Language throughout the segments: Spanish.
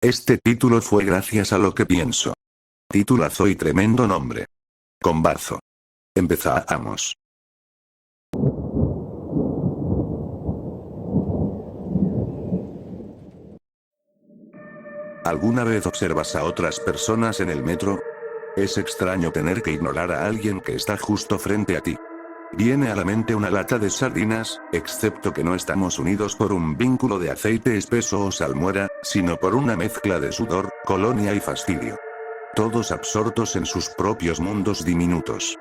Este título fue gracias a lo que pienso. Titulazo y tremendo nombre. Combazo. Empezamos. ¿Alguna vez observas a otras personas en el metro? Es extraño tener que ignorar a alguien que está justo frente a ti. Viene a la mente una lata de sardinas, excepto que no estamos unidos por un vínculo de aceite espeso o salmuera, sino por una mezcla de sudor, colonia y fastidio. Todos absortos en sus propios mundos diminutos.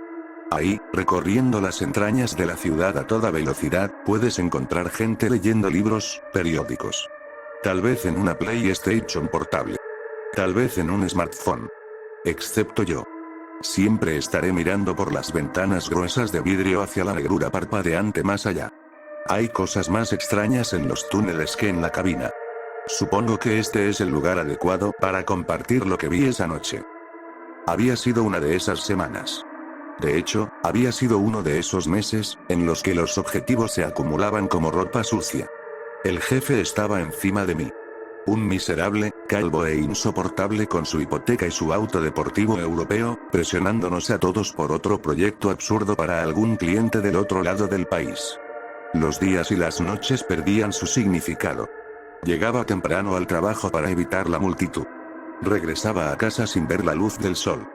Ahí, recorriendo las entrañas de la ciudad a toda velocidad, puedes encontrar gente leyendo libros, periódicos. Tal vez en una PlayStation portable. Tal vez en un smartphone. Excepto yo. Siempre estaré mirando por las ventanas gruesas de vidrio hacia la negrura parpadeante más allá. Hay cosas más extrañas en los túneles que en la cabina. Supongo que este es el lugar adecuado para compartir lo que vi esa noche. Había sido una de esas semanas. De hecho, había sido uno de esos meses, en los que los objetivos se acumulaban como ropa sucia. El jefe estaba encima de mí. Un miserable, calvo e insoportable con su hipoteca y su auto deportivo europeo, presionándonos a todos por otro proyecto absurdo para algún cliente del otro lado del país. Los días y las noches perdían su significado. Llegaba temprano al trabajo para evitar la multitud. Regresaba a casa sin ver la luz del sol.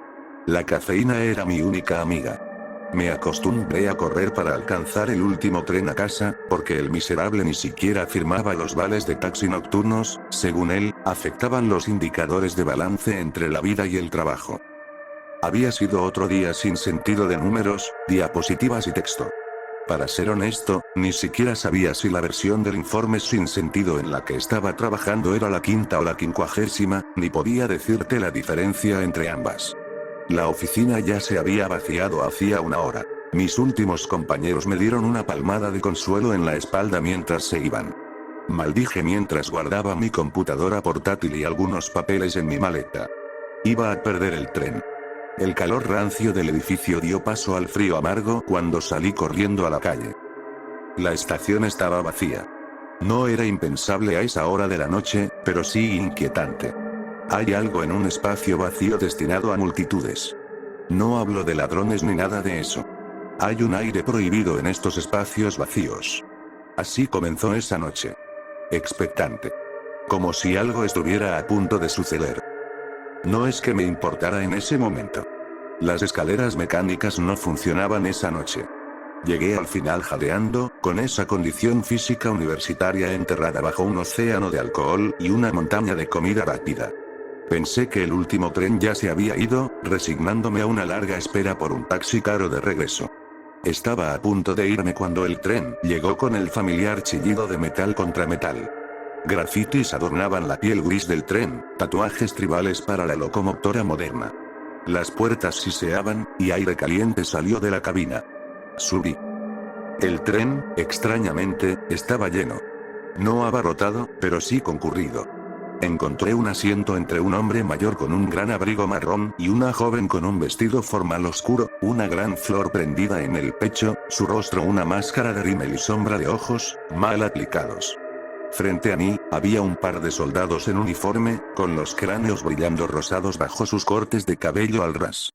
La cafeína era mi única amiga. Me acostumbré a correr para alcanzar el último tren a casa, porque el miserable ni siquiera firmaba los vales de taxi nocturnos, según él, afectaban los indicadores de balance entre la vida y el trabajo. Había sido otro día sin sentido de números, diapositivas y texto. Para ser honesto, ni siquiera sabía si la versión del informe sin sentido en la que estaba trabajando era la 5ª o la 50ª, ni podía decirte la diferencia entre ambas. La oficina ya se había vaciado hacía una hora. Mis últimos compañeros me dieron una palmada de consuelo en la espalda mientras se iban. Maldije mientras guardaba mi computadora portátil y algunos papeles en mi maleta. Iba a perder el tren. El calor rancio del edificio dio paso al frío amargo cuando salí corriendo a la calle. La estación estaba vacía. No era impensable a esa hora de la noche, pero sí inquietante. Hay algo en un espacio vacío destinado a multitudes. No hablo de ladrones ni nada de eso. Hay un aire prohibido en estos espacios vacíos. Así comenzó esa noche. Expectante. Como si algo estuviera a punto de suceder. No es que me importara en ese momento. Las escaleras mecánicas no funcionaban esa noche. Llegué al final jadeando, con esa condición física universitaria enterrada bajo un océano de alcohol y una montaña de comida rápida. Pensé que el último tren ya se había ido, resignándome a una larga espera por un taxi caro de regreso. Estaba a punto de irme cuando el tren llegó con el familiar chillido de metal contra metal. Grafitis adornaban la piel gris del tren, tatuajes tribales para la locomotora moderna. Las puertas siseaban, y aire caliente salió de la cabina. Subí. El tren, extrañamente, estaba lleno. No abarrotado, pero sí concurrido. Encontré un asiento entre un hombre mayor con un gran abrigo marrón y una joven con un vestido formal oscuro, una gran flor prendida en el pecho, su rostro una máscara de rímel y sombra de ojos, mal aplicados. Frente a mí, había un par de soldados en uniforme, con los cráneos brillando rosados bajo sus cortes de cabello al ras.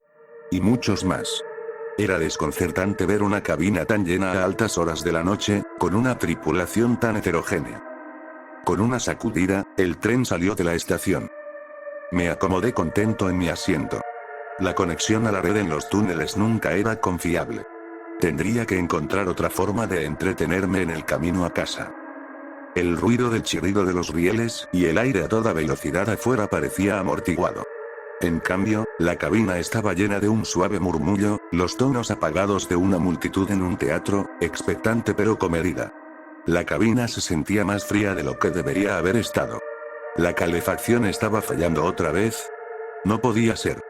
Y muchos más. Era desconcertante ver una cabina tan llena a altas horas de la noche, con una tripulación tan heterogénea. Con una sacudida, el tren salió de la estación. Me acomodé contento en mi asiento. La conexión a la red en los túneles nunca era confiable. Tendría que encontrar otra forma de entretenerme en el camino a casa. El ruido del chirrido de los rieles y el aire a toda velocidad afuera parecía amortiguado. En cambio, la cabina estaba llena de un suave murmullo, los tonos apagados de una multitud en un teatro, expectante pero comedida. La cabina se sentía más fría de lo que debería haber estado. ¿La calefacción estaba fallando otra vez? No podía ser.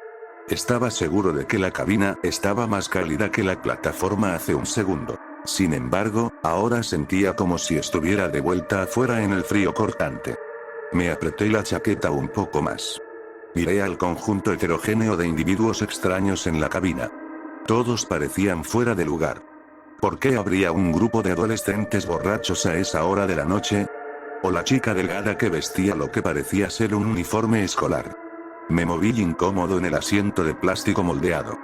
Estaba seguro de que la cabina estaba más cálida que la plataforma hace un segundo. Sin embargo, ahora sentía como si estuviera de vuelta afuera en el frío cortante. Me apreté la chaqueta un poco más. Miré al conjunto heterogéneo de individuos extraños en la cabina. Todos parecían fuera de lugar. ¿Por qué habría un grupo de adolescentes borrachos a esa hora de la noche? O la chica delgada que vestía lo que parecía ser un uniforme escolar. Me moví incómodo en el asiento de plástico moldeado.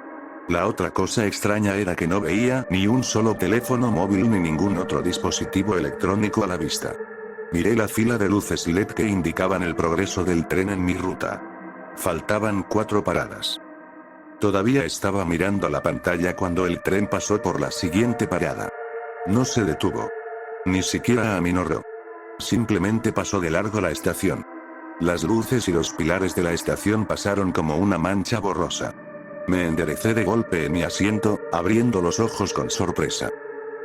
La otra cosa extraña era que no veía ni un solo teléfono móvil ni ningún otro dispositivo electrónico a la vista. Miré la fila de luces LED que indicaban el progreso del tren en mi ruta. Faltaban 4 paradas. Todavía estaba mirando la pantalla cuando el tren pasó por la siguiente parada. No se detuvo. Ni siquiera aminoró. Simplemente pasó de largo la estación. Las luces y los pilares de la estación pasaron como una mancha borrosa. Me enderecé de golpe en mi asiento, abriendo los ojos con sorpresa.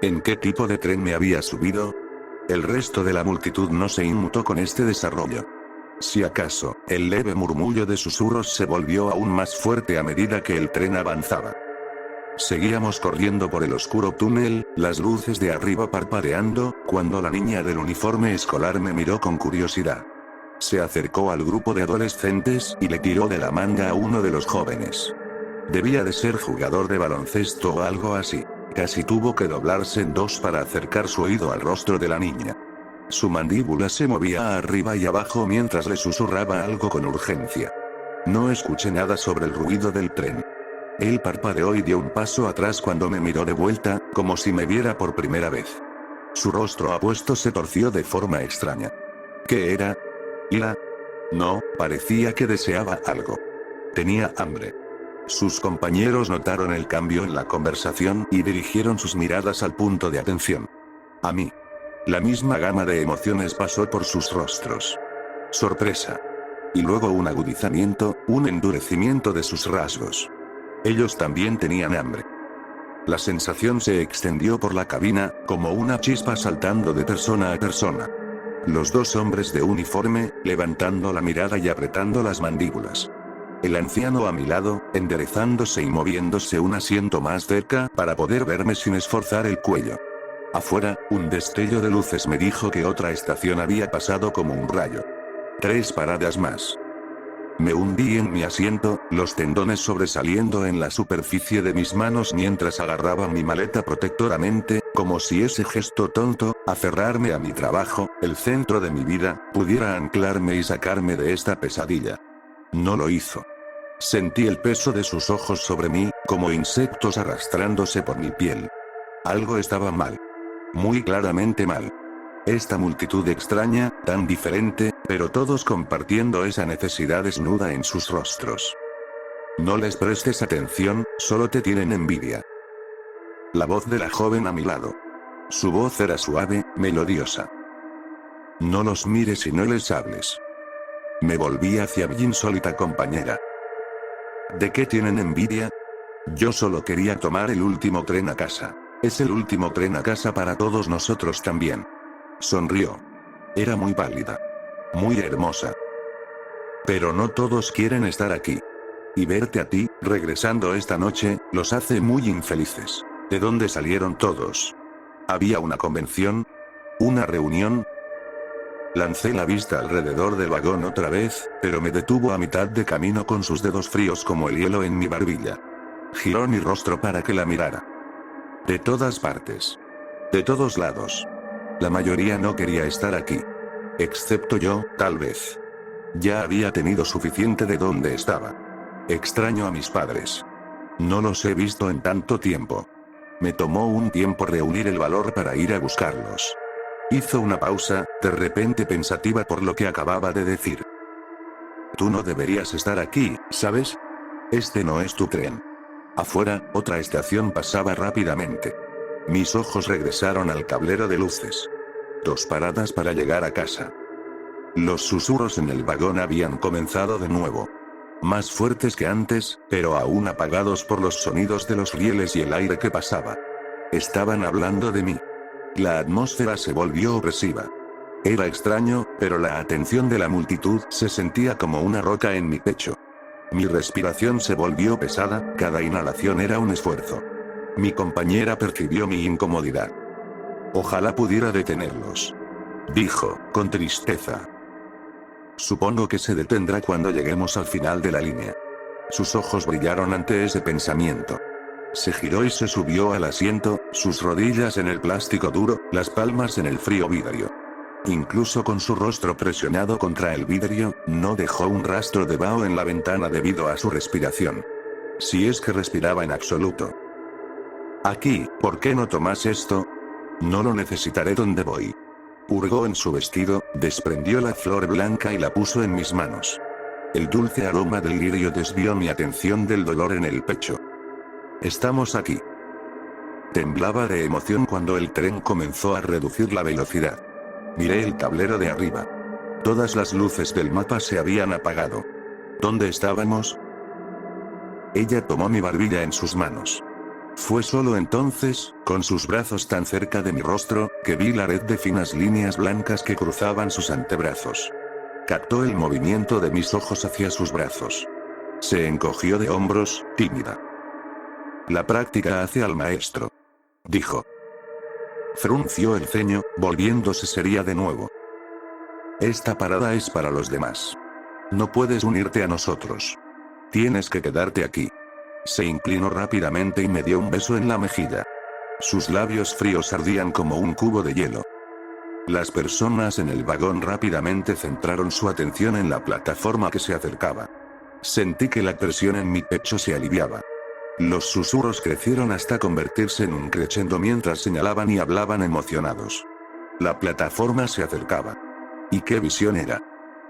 ¿En qué tipo de tren me había subido? El resto de la multitud no se inmutó con este desarrollo. Si acaso, el leve murmullo de susurros se volvió aún más fuerte a medida que el tren avanzaba. Seguíamos corriendo por el oscuro túnel, las luces de arriba parpadeando, cuando la niña del uniforme escolar me miró con curiosidad. Se acercó al grupo de adolescentes y le tiró de la manga a uno de los jóvenes. Debía de ser jugador de baloncesto o algo así. Casi tuvo que doblarse en dos para acercar su oído al rostro de la niña. Su mandíbula se movía arriba y abajo mientras le susurraba algo con urgencia. No escuché nada sobre el ruido del tren. Él parpadeó y dio un paso atrás cuando me miró de vuelta, como si me viera por primera vez. Su rostro apuesto se torció de forma extraña. ¿Qué era? ¿Ira? No, parecía que deseaba algo. Tenía hambre. Sus compañeros notaron el cambio en la conversación y dirigieron sus miradas al punto de atención. A mí. La misma gama de emociones pasó por sus rostros. Sorpresa. Y luego un agudizamiento, un endurecimiento de sus rasgos. Ellos también tenían hambre. La sensación se extendió por la cabina, como una chispa saltando de persona a persona. Los dos hombres de uniforme, levantando la mirada y apretando las mandíbulas. El anciano a mi lado, enderezándose y moviéndose un asiento más cerca para poder verme sin esforzar el cuello. Afuera, un destello de luces me dijo que otra estación había pasado como un rayo. 3 paradas más. Me hundí en mi asiento, los tendones sobresaliendo en la superficie de mis manos mientras agarraba mi maleta protectoramente, como si ese gesto tonto, aferrarme a mi trabajo, el centro de mi vida, pudiera anclarme y sacarme de esta pesadilla. No lo hizo. Sentí el peso de sus ojos sobre mí, como insectos arrastrándose por mi piel. Algo estaba mal. Muy claramente mal. Esta multitud extraña, tan diferente, pero todos compartiendo esa necesidad desnuda en sus rostros. No les prestes atención, solo te tienen envidia. La voz de la joven a mi lado. Su voz era suave, melodiosa. No los mires y no les hables. Me volví hacia mi insólita compañera. ¿De qué tienen envidia? Yo solo quería tomar el último tren a casa. Es el último tren a casa para todos nosotros también. Sonrió. Era muy pálida. Muy hermosa. Pero no todos quieren estar aquí. Y verte a ti, regresando esta noche, los hace muy infelices. ¿De dónde salieron todos? ¿Había una convención? ¿Una reunión? Lancé la vista alrededor del vagón otra vez, pero me detuvo a mitad de camino con sus dedos fríos como el hielo en mi barbilla. Giró mi rostro para que la mirara. De todas partes. De todos lados. La mayoría no quería estar aquí. Excepto yo, tal vez. Ya había tenido suficiente de donde estaba. Extraño a mis padres. No los he visto en tanto tiempo. Me tomó un tiempo reunir el valor para ir a buscarlos. Hizo una pausa, de repente pensativa por lo que acababa de decir. Tú no deberías estar aquí, ¿sabes? Este no es tu tren. Afuera, otra estación pasaba rápidamente. Mis ojos regresaron al tablero de luces. 2 paradas para llegar a casa. Los susurros en el vagón habían comenzado de nuevo. Más fuertes que antes, pero aún apagados por los sonidos de los rieles y el aire que pasaba. Estaban hablando de mí. La atmósfera se volvió opresiva. Era extraño, pero la atención de la multitud se sentía como una roca en mi pecho. Mi respiración se volvió pesada, cada inhalación era un esfuerzo. Mi compañera percibió mi incomodidad. Ojalá pudiera detenerlos. Dijo, con tristeza. Supongo que se detendrá cuando lleguemos al final de la línea. Sus ojos brillaron ante ese pensamiento. Se giró y se subió al asiento, sus rodillas en el plástico duro, las palmas en el frío vidrio. Incluso con su rostro presionado contra el vidrio, no dejó un rastro de vaho en la ventana debido a su respiración. Si es que respiraba en absoluto. Aquí, ¿por qué no tomas esto? No lo necesitaré donde voy. Hurgó en su vestido, desprendió la flor blanca y la puso en mis manos. El dulce aroma del lirio desvió mi atención del dolor en el pecho. Estamos aquí. Temblaba de emoción cuando el tren comenzó a reducir la velocidad. Miré el tablero de arriba. Todas las luces del mapa se habían apagado. ¿Dónde estábamos? Ella tomó mi barbilla en sus manos. Fue solo entonces, con sus brazos tan cerca de mi rostro, que vi la red de finas líneas blancas que cruzaban sus antebrazos. Captó el movimiento de mis ojos hacia sus brazos. Se encogió de hombros, tímida. La práctica hace al maestro. Dijo. Frunció el ceño, volviéndose seria de nuevo. Esta parada es para los demás. No puedes unirte a nosotros. Tienes que quedarte aquí. Se inclinó rápidamente y me dio un beso en la mejilla. Sus labios fríos ardían como un cubo de hielo. Las personas en el vagón rápidamente centraron su atención en la plataforma que se acercaba. Sentí que la presión en mi pecho se aliviaba. Los susurros crecieron hasta convertirse en un crescendo mientras señalaban y hablaban emocionados. La plataforma se acercaba. ¿Y qué visión era?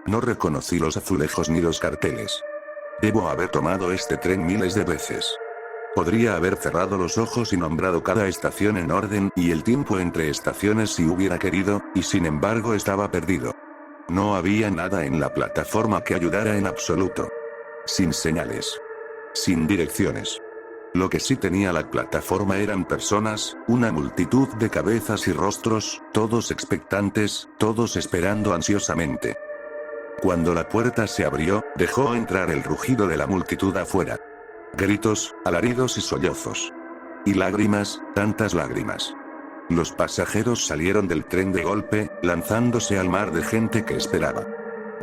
No reconocí los azulejos ni los carteles. Debo haber tomado este tren miles de veces. Podría haber cerrado los ojos y nombrado cada estación en orden y el tiempo entre estaciones si hubiera querido, y sin embargo estaba perdido. No había nada en la plataforma que ayudara en absoluto. Sin señales. Sin direcciones. Lo que sí tenía la plataforma eran personas, una multitud de cabezas y rostros, todos expectantes, todos esperando ansiosamente. Cuando la puerta se abrió, dejó entrar el rugido de la multitud afuera. Gritos, alaridos y sollozos. Y lágrimas, tantas lágrimas. Los pasajeros salieron del tren de golpe, lanzándose al mar de gente que esperaba.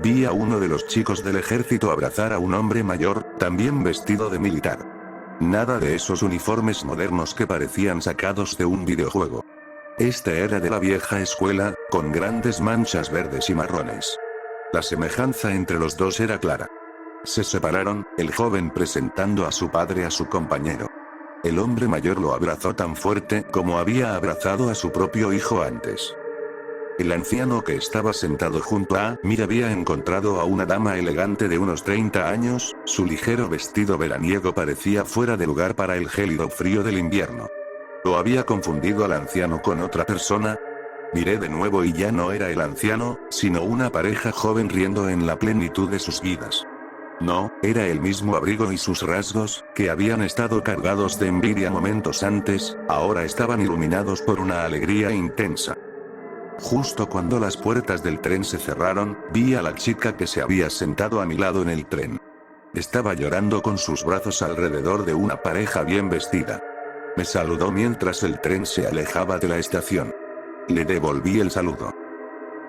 Vi a uno de los chicos del ejército abrazar a un hombre mayor, también vestido de militar. Nada de esos uniformes modernos que parecían sacados de un videojuego. Este era de la vieja escuela, con grandes manchas verdes y marrones. La semejanza entre los dos era clara. Se separaron, el joven presentando a su padre a su compañero. El hombre mayor lo abrazó tan fuerte como había abrazado a su propio hijo antes. El anciano que estaba sentado junto a mí había encontrado a una dama elegante de unos 30 años, su ligero vestido veraniego parecía fuera de lugar para el gélido frío del invierno. ¿O había confundido al anciano con otra persona? Miré de nuevo y ya no era el anciano, sino una pareja joven riendo en la plenitud de sus vidas. No, era el mismo abrigo y sus rasgos, que habían estado cargados de envidia momentos antes, ahora estaban iluminados por una alegría intensa. Justo cuando las puertas del tren se cerraron, vi a la chica que se había sentado a mi lado en el tren. Estaba llorando con sus brazos alrededor de una pareja bien vestida. Me saludó mientras el tren se alejaba de la estación. Le devolví el saludo.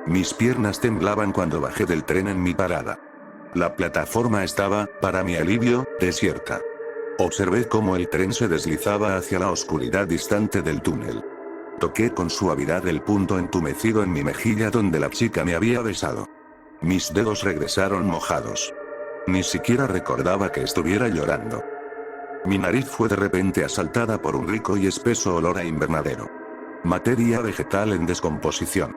Mis piernas temblaban cuando bajé del tren en mi parada. La plataforma estaba, para mi alivio, desierta. Observé cómo el tren se deslizaba hacia la oscuridad distante del túnel. Toqué con suavidad el punto entumecido en mi mejilla donde la chica me había besado. Mis dedos regresaron mojados. Ni siquiera recordaba que estuviera llorando. Mi nariz fue de repente asaltada por un rico y espeso olor a invernadero. Materia vegetal en descomposición.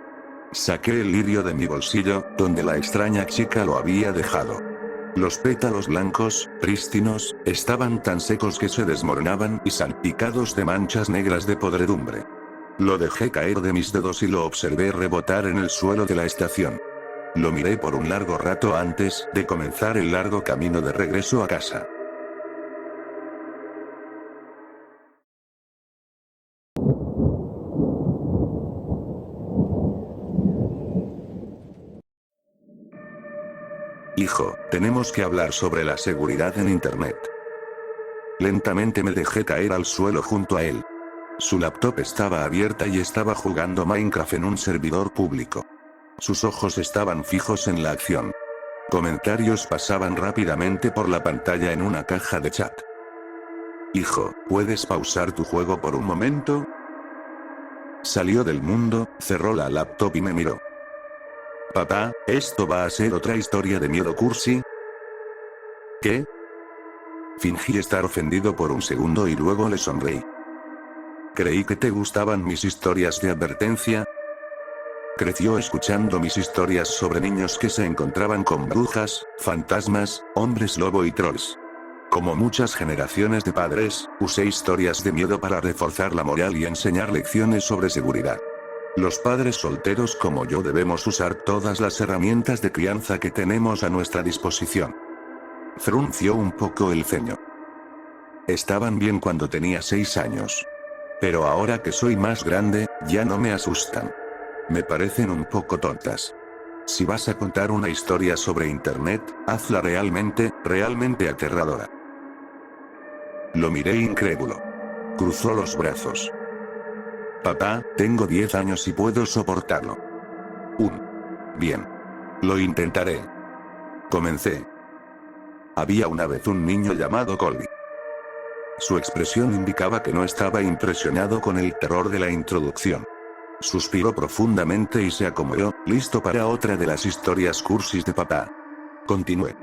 Saqué el lirio de mi bolsillo, donde la extraña chica lo había dejado. Los pétalos blancos, prístinos, estaban tan secos que se desmoronaban y salpicados de manchas negras de podredumbre. Lo dejé caer de mis dedos y lo observé rebotar en el suelo de la estación. Lo miré por un largo rato antes de comenzar el largo camino de regreso a casa. Hijo, tenemos que hablar sobre la seguridad en Internet. Lentamente me dejé caer al suelo junto a él. Su laptop estaba abierta y estaba jugando Minecraft en un servidor público. Sus ojos estaban fijos en la acción. Comentarios pasaban rápidamente por la pantalla en una caja de chat. Hijo, ¿puedes pausar tu juego por un momento? Salió del mundo, cerró la laptop y me miró. Papá, ¿esto va a ser otra historia de miedo cursi? ¿Qué? Fingí estar ofendido por un segundo y luego le sonreí. Creí que te gustaban mis historias de advertencia. Creció escuchando mis historias sobre niños que se encontraban con brujas, fantasmas, hombres lobo y trolls. Como muchas generaciones de padres, usé historias de miedo para reforzar la moral y enseñar lecciones sobre seguridad. Los padres solteros como yo debemos usar todas las herramientas de crianza que tenemos a nuestra disposición. Frunció un poco el ceño. Estaban bien cuando tenía 6 años. Pero ahora que soy más grande, ya no me asustan. Me parecen un poco tontas. Si vas a contar una historia sobre internet, hazla realmente aterradora. Lo miré incrédulo. Cruzó los brazos. Papá, tengo 10 años y puedo soportarlo. Bien. Lo intentaré. Comencé. Había una vez un niño llamado Colby. Su expresión indicaba que no estaba impresionado con el terror de la introducción. Suspiró profundamente y se acomodó, listo para otra de las historias cursis de papá. Continué.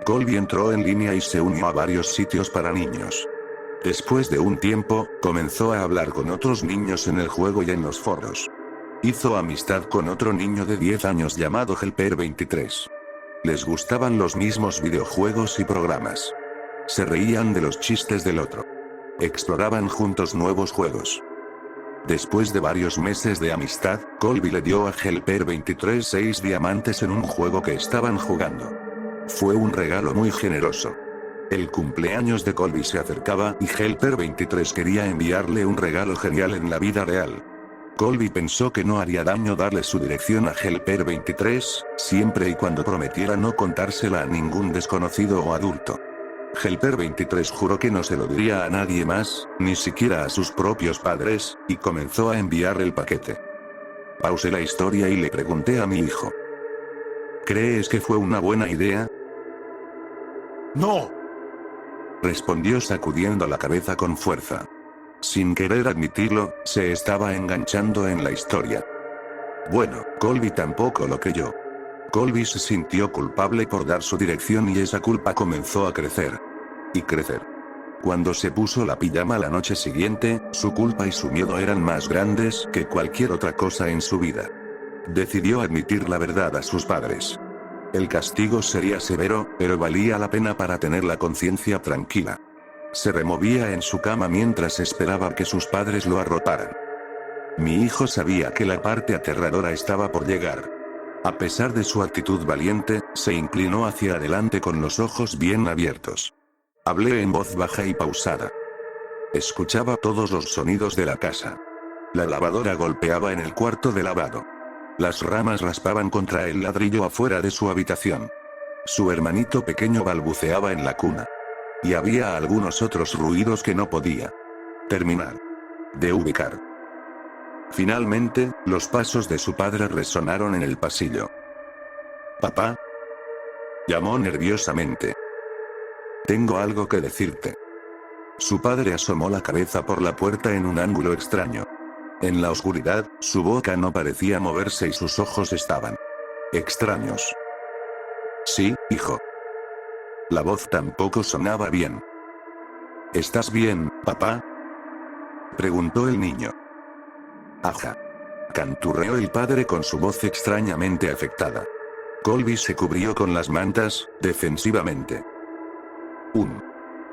Colby entró en línea y se unió a varios sitios para niños. Después de un tiempo, comenzó a hablar con otros niños en el juego y en los foros. Hizo amistad con otro niño de 10 años llamado Helper23. Les gustaban los mismos videojuegos y programas. Se reían de los chistes del otro. Exploraban juntos nuevos juegos. Después de varios meses de amistad, Colby le dio a Helper23 6 diamantes en un juego que estaban jugando. Fue un regalo muy generoso. El cumpleaños de Colby se acercaba y Helper23 quería enviarle un regalo genial en la vida real. Colby pensó que no haría daño darle su dirección a Helper23, siempre y cuando prometiera no contársela a ningún desconocido o adulto. Helper23 juró que no se lo diría a nadie más, ni siquiera a sus propios padres, y comenzó a enviar el paquete. Pausé la historia y le pregunté a mi hijo. ¿Crees que fue una buena idea? ¡No!, respondió sacudiendo la cabeza con fuerza. Sin querer admitirlo, se estaba enganchando en la historia. Bueno, Colby tampoco lo creyó. Colby se sintió culpable por dar su dirección y esa culpa comenzó a crecer. Y crecer. Cuando se puso la pijama la noche siguiente, su culpa y su miedo eran más grandes que cualquier otra cosa en su vida. Decidió admitir la verdad a sus padres. El castigo sería severo, pero valía la pena para tener la conciencia tranquila. Se removía en su cama mientras esperaba que sus padres lo arroparan. Mi hijo sabía que la parte aterradora estaba por llegar. A pesar de su actitud valiente, se inclinó hacia adelante con los ojos bien abiertos. Hablé en voz baja y pausada. Escuchaba todos los sonidos de la casa. La lavadora golpeaba en el cuarto de lavado. Las ramas raspaban contra el ladrillo afuera de su habitación. Su hermanito pequeño balbuceaba en la cuna. Y había algunos otros ruidos que no podía terminar de ubicar. Finalmente, los pasos de su padre resonaron en el pasillo. «¿Papá?», llamó nerviosamente. «Tengo algo que decirte». Su padre asomó la cabeza por la puerta en un ángulo extraño. En la oscuridad, su boca no parecía moverse y sus ojos estaban extraños. «Sí, hijo». La voz tampoco sonaba bien. «¿Estás bien, papá?», preguntó el niño. «Ajá», canturreó el padre con su voz extrañamente afectada. Colby se cubrió con las mantas, defensivamente.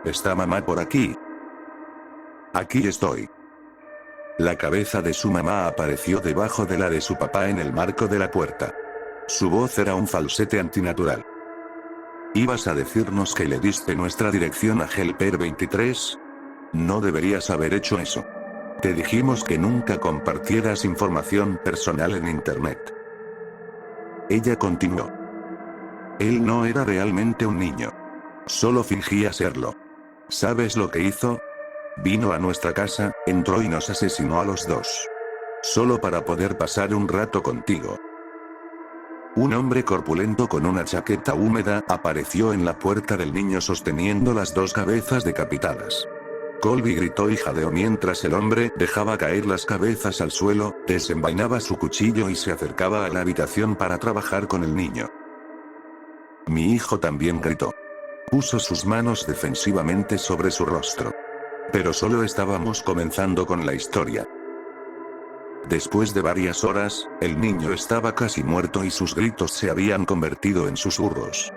¿Está mamá por aquí?» «Aquí estoy». La cabeza de su mamá apareció debajo de la de su papá en el marco de la puerta. Su voz era un falsete antinatural. «¿Ibas a decirnos que le diste nuestra dirección a Helper23? No deberías haber hecho eso. Te dijimos que nunca compartieras información personal en internet». Ella continuó. «Él no era realmente un niño. Solo fingía serlo. ¿Sabes lo que hizo? Vino a nuestra casa, entró y nos asesinó a los dos. Solo para poder pasar un rato contigo». Un hombre corpulento con una chaqueta húmeda apareció en la puerta del niño sosteniendo las dos cabezas decapitadas. Colby gritó y jadeó mientras el hombre dejaba caer las cabezas al suelo, desenvainaba su cuchillo y se acercaba a la habitación para trabajar con el niño. Mi hijo también gritó. Puso sus manos defensivamente sobre su rostro. Pero solo estábamos comenzando con la historia. Después de varias horas, el niño estaba casi muerto y sus gritos se habían convertido en susurros.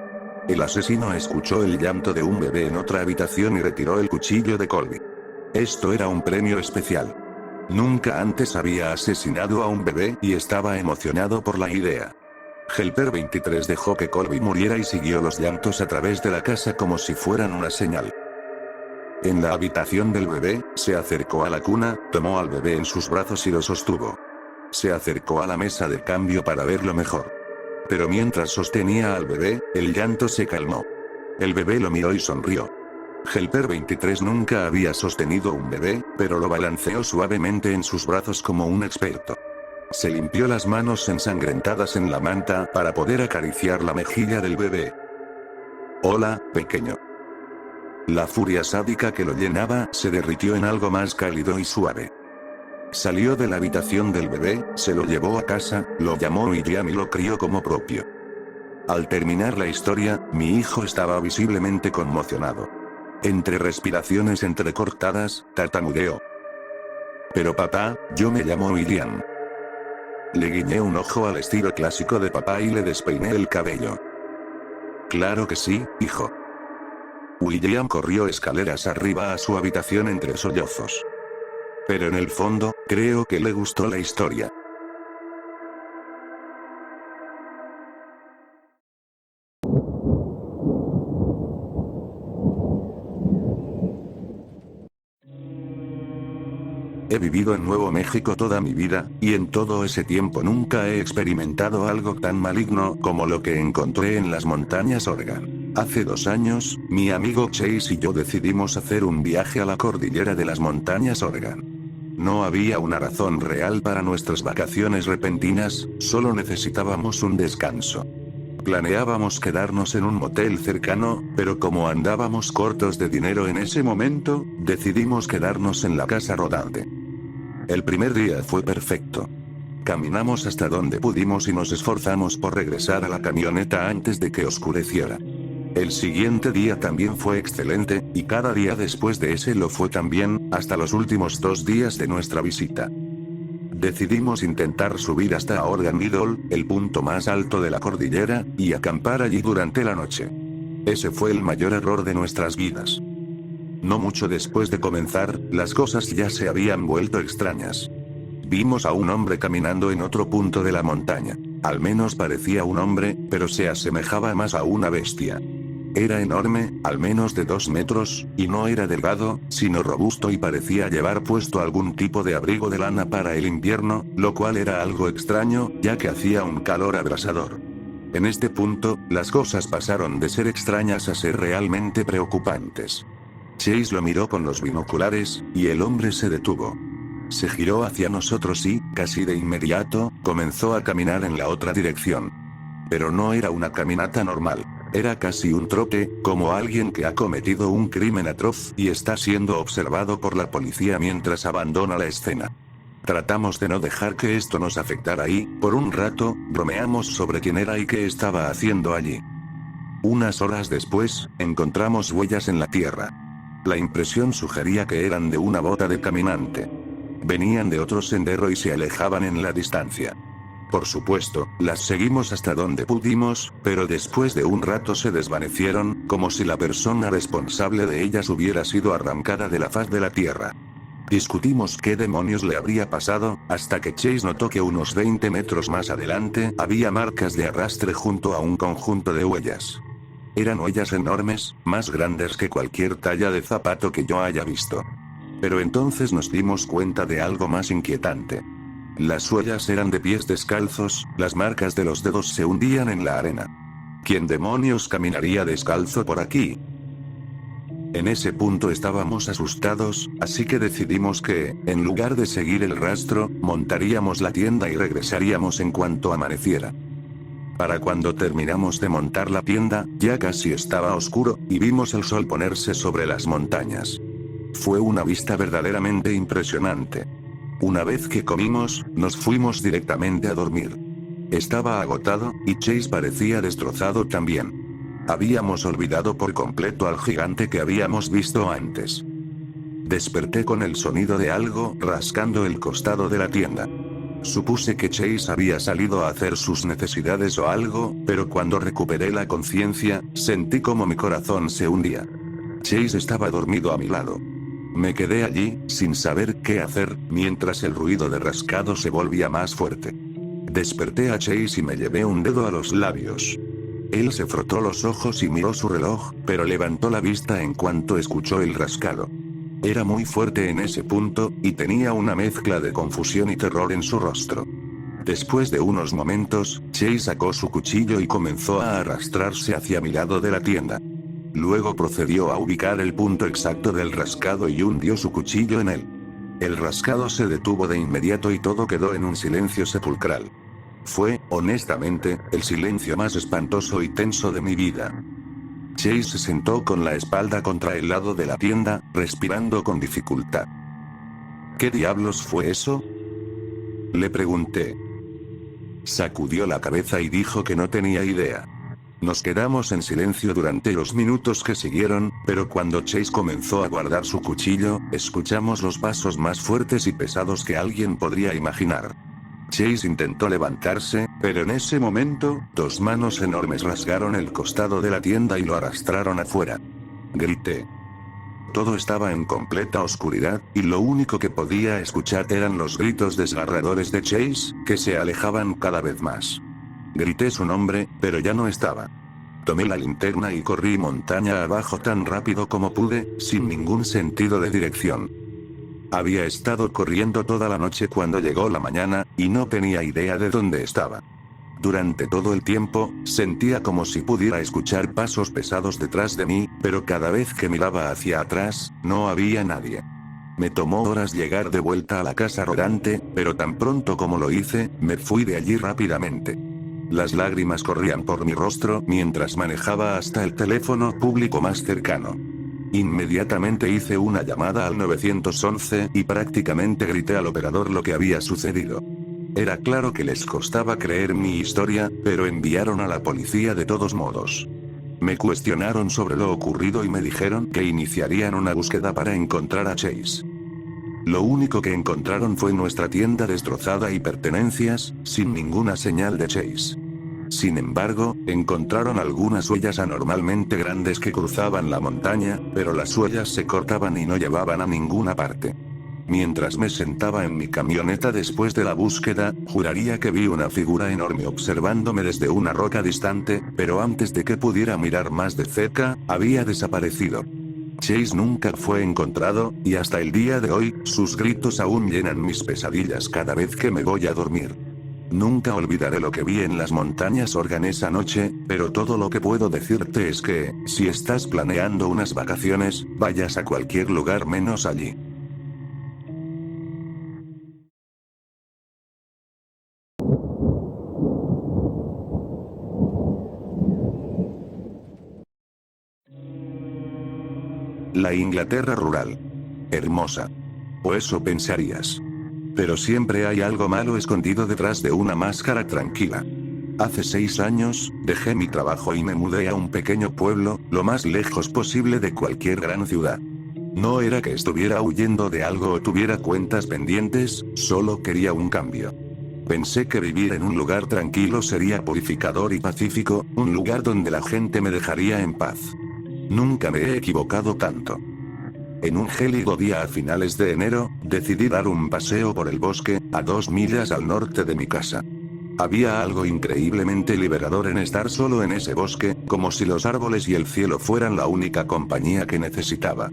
El asesino escuchó el llanto de un bebé en otra habitación y retiró el cuchillo de Colby. Esto era un premio especial. Nunca antes había asesinado a un bebé y estaba emocionado por la idea. Helper 23 dejó que Colby muriera y siguió los llantos a través de la casa como si fueran una señal. En la habitación del bebé, se acercó a la cuna, tomó al bebé en sus brazos y lo sostuvo. Se acercó a la mesa de cambio para verlo mejor. Pero mientras sostenía al bebé, el llanto se calmó. El bebé lo miró y sonrió. Helper 23 nunca había sostenido un bebé, pero lo balanceó suavemente en sus brazos como un experto. Se limpió las manos ensangrentadas en la manta para poder acariciar la mejilla del bebé. Hola, pequeño. La furia sádica que lo llenaba se derritió en algo más cálido y suave. Salió de la habitación del bebé, se lo llevó a casa, lo llamó William y lo crió como propio. Al terminar la historia, mi hijo estaba visiblemente conmocionado. Entre respiraciones entrecortadas, tartamudeó. Pero papá, yo me llamo William. Le guiñé un ojo al estilo clásico de papá y le despeiné el cabello. Claro que sí, hijo. William corrió escaleras arriba a su habitación entre sollozos. Pero en el fondo, creo que le gustó la historia. He vivido en Nuevo México toda mi vida, y en todo ese tiempo nunca he experimentado algo tan maligno como lo que encontré en las montañas Oregon. Hace 2 años, mi amigo Chase y yo decidimos hacer un viaje a la cordillera de las montañas Oregon. No había una razón real para nuestras vacaciones repentinas, solo necesitábamos un descanso. Planeábamos quedarnos en un motel cercano, pero como andábamos cortos de dinero en ese momento, decidimos quedarnos en la casa rodante. El primer día fue perfecto. Caminamos hasta donde pudimos y nos esforzamos por regresar a la camioneta antes de que oscureciera. El siguiente día también fue excelente, y cada día después de ese lo fue también, hasta los últimos 2 días de nuestra visita. Decidimos intentar subir hasta Oregon Middle, el punto más alto de la cordillera, y acampar allí durante la noche. Ese fue el mayor error de nuestras vidas. No mucho después de comenzar, las cosas ya se habían vuelto extrañas. Vimos a un hombre caminando en otro punto de la montaña. Al menos parecía un hombre, pero se asemejaba más a una bestia. Era enorme, al menos de 2 metros, y no era delgado, sino robusto y parecía llevar puesto algún tipo de abrigo de lana para el invierno, lo cual era algo extraño, ya que hacía un calor abrasador. En este punto, las cosas pasaron de ser extrañas a ser realmente preocupantes. Chase lo miró con los binoculares, y el hombre se detuvo. Se giró hacia nosotros y, casi de inmediato, comenzó a caminar en la otra dirección. Pero no era una caminata normal. Era casi un trote, como alguien que ha cometido un crimen atroz y está siendo observado por la policía mientras abandona la escena. Tratamos de no dejar que esto nos afectara y, por un rato, bromeamos sobre quién era y qué estaba haciendo allí. Unas horas después, encontramos huellas en la tierra. La impresión sugería que eran de una bota de caminante. Venían de otro sendero y se alejaban en la distancia. Por supuesto, las seguimos hasta donde pudimos, pero después de un rato se desvanecieron, como si la persona responsable de ellas hubiera sido arrancada de la faz de la tierra. Discutimos qué demonios le habría pasado, hasta que Chase notó que unos 20 metros más adelante había marcas de arrastre junto a un conjunto de huellas. Eran huellas enormes, más grandes que cualquier talla de zapato que yo haya visto. Pero entonces nos dimos cuenta de algo más inquietante. Las huellas eran de pies descalzos, las marcas de los dedos se hundían en la arena. ¿Quién demonios caminaría descalzo por aquí? En ese punto estábamos asustados, así que decidimos que, en lugar de seguir el rastro, montaríamos la tienda y regresaríamos en cuanto amaneciera. Para cuando terminamos de montar la tienda, ya casi estaba oscuro, y vimos el sol ponerse sobre las montañas. Fue una vista verdaderamente impresionante. Una vez que comimos, nos fuimos directamente a dormir. Estaba agotado, y Chase parecía destrozado también. Habíamos olvidado por completo al gigante que habíamos visto antes. Desperté con el sonido de algo rascando el costado de la tienda. Supuse que Chase había salido a hacer sus necesidades o algo, pero cuando recuperé la conciencia, sentí como mi corazón se hundía. Chase estaba dormido a mi lado. Me quedé allí, sin saber qué hacer, mientras el ruido de rascado se volvía más fuerte. Desperté a Chase y me llevé un dedo a los labios. Él se frotó los ojos y miró su reloj, pero levantó la vista en cuanto escuchó el rascado. Era muy fuerte en ese punto, y tenía una mezcla de confusión y terror en su rostro. Después de unos momentos, Chase sacó su cuchillo y comenzó a arrastrarse hacia mi lado de la tienda. Luego procedió a ubicar el punto exacto del rascado y hundió su cuchillo en él. El rascado se detuvo de inmediato y todo quedó en un silencio sepulcral. Fue, honestamente, el silencio más espantoso y tenso de mi vida. Chase se sentó con la espalda contra el lado de la tienda, respirando con dificultad. ¿Qué diablos fue eso?, le pregunté. Sacudió la cabeza y dijo que no tenía idea. Nos quedamos en silencio durante los minutos que siguieron, pero cuando Chase comenzó a guardar su cuchillo, escuchamos los pasos más fuertes y pesados que alguien podría imaginar. Chase intentó levantarse, pero en ese momento, dos manos enormes rasgaron el costado de la tienda y lo arrastraron afuera. Grité. Todo estaba en completa oscuridad, y lo único que podía escuchar eran los gritos desgarradores de Chase, que se alejaban cada vez más. Grité su nombre, pero ya no estaba. Tomé la linterna y corrí montaña abajo tan rápido como pude, sin ningún sentido de dirección. Había estado corriendo toda la noche cuando llegó la mañana, y no tenía idea de dónde estaba. Durante todo el tiempo, sentía como si pudiera escuchar pasos pesados detrás de mí, pero cada vez que miraba hacia atrás, no había nadie. Me tomó horas llegar de vuelta a la casa rodante, pero tan pronto como lo hice, me fui de allí rápidamente. Las lágrimas corrían por mi rostro mientras manejaba hasta el teléfono público más cercano. Inmediatamente hice una llamada al 911 y prácticamente grité al operador lo que había sucedido. Era claro que les costaba creer mi historia, pero enviaron a la policía de todos modos. Me cuestionaron sobre lo ocurrido y me dijeron que iniciarían una búsqueda para encontrar a Chase. Lo único que encontraron fue nuestra tienda destrozada y pertenencias, sin ninguna señal de Chase. Sin embargo, encontraron algunas huellas anormalmente grandes que cruzaban la montaña, pero las huellas se cortaban y no llevaban a ninguna parte. Mientras me sentaba en mi camioneta después de la búsqueda, juraría que vi una figura enorme observándome desde una roca distante, pero antes de que pudiera mirar más de cerca, había desaparecido. Chase nunca fue encontrado, y hasta el día de hoy, sus gritos aún llenan mis pesadillas cada vez que me voy a dormir. Nunca olvidaré lo que vi en las montañas Organ esa noche, pero todo lo que puedo decirte es que, si estás planeando unas vacaciones, vayas a cualquier lugar menos allí. La Inglaterra rural. Hermosa. O eso pensarías. Pero siempre hay algo malo escondido detrás de una máscara tranquila. Hace 6 años, dejé mi trabajo y me mudé a un pequeño pueblo, lo más lejos posible de cualquier gran ciudad. No era que estuviera huyendo de algo o tuviera cuentas pendientes, solo quería un cambio. Pensé que vivir en un lugar tranquilo sería purificador y pacífico, un lugar donde la gente me dejaría en paz. Nunca me he equivocado tanto. En un gélido día a finales de enero, decidí dar un paseo por el bosque, a 2 millas al norte de mi casa. Había algo increíblemente liberador en estar solo en ese bosque, como si los árboles y el cielo fueran la única compañía que necesitaba.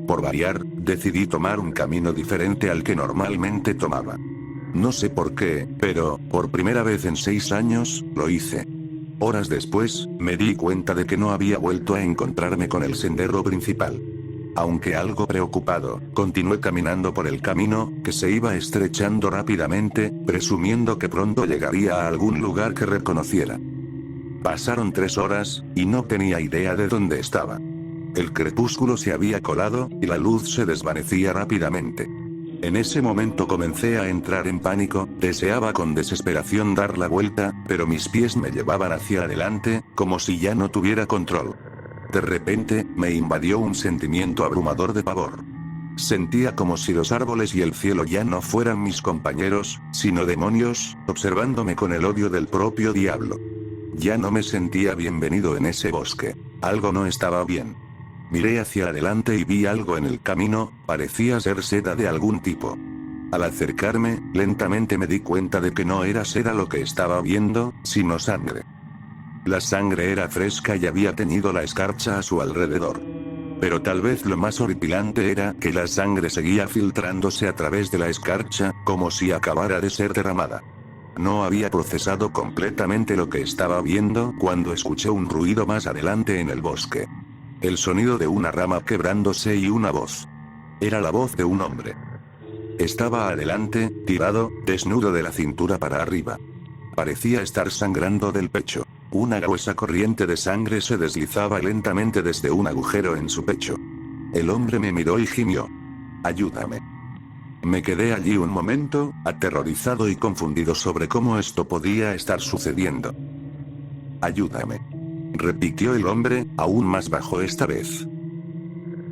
Por variar, decidí tomar un camino diferente al que normalmente tomaba. No sé por qué, pero, por primera vez en 6 años, lo hice. Horas después, me di cuenta de que no había vuelto a encontrarme con el sendero principal. Aunque algo preocupado, continué caminando por el camino, que se iba estrechando rápidamente, presumiendo que pronto llegaría a algún lugar que reconociera. Pasaron 3 horas, y no tenía idea de dónde estaba. El crepúsculo se había colado, y la luz se desvanecía rápidamente. En ese momento comencé a entrar en pánico, deseaba con desesperación dar la vuelta, pero mis pies me llevaban hacia adelante, como si ya no tuviera control. De repente, me invadió un sentimiento abrumador de pavor. Sentía como si los árboles y el cielo ya no fueran mis compañeros, sino demonios, observándome con el odio del propio diablo. Ya no me sentía bienvenido en ese bosque. Algo no estaba bien. Miré hacia adelante y vi algo en el camino, parecía ser seda de algún tipo. Al acercarme, lentamente me di cuenta de que no era seda lo que estaba viendo, sino sangre. La sangre era fresca y había tenido la escarcha a su alrededor. Pero tal vez lo más horripilante era que la sangre seguía filtrándose a través de la escarcha, como si acabara de ser derramada. No había procesado completamente lo que estaba viendo cuando escuché un ruido más adelante en el bosque. El sonido de una rama quebrándose y una voz. Era la voz de un hombre. Estaba adelante, tirado, desnudo de la cintura para arriba. Parecía estar sangrando del pecho. Una gruesa corriente de sangre se deslizaba lentamente desde un agujero en su pecho. El hombre me miró y gimió. «Ayúdame». Me quedé allí un momento, aterrorizado y confundido sobre cómo esto podía estar sucediendo. «Ayúdame», repitió el hombre, aún más bajo esta vez.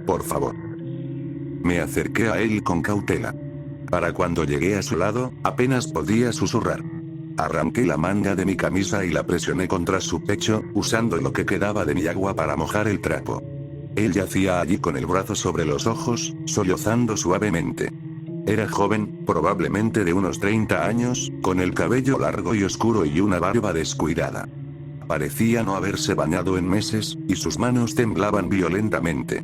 «Por favor». Me acerqué a él con cautela. Para cuando llegué a su lado, apenas podía susurrar. Arranqué la manga de mi camisa y la presioné contra su pecho, usando lo que quedaba de mi agua para mojar el trapo. Él yacía allí con el brazo sobre los ojos, sollozando suavemente. Era joven, probablemente de unos 30 años, con el cabello largo y oscuro y una barba descuidada. Parecía no haberse bañado en meses, y sus manos temblaban violentamente.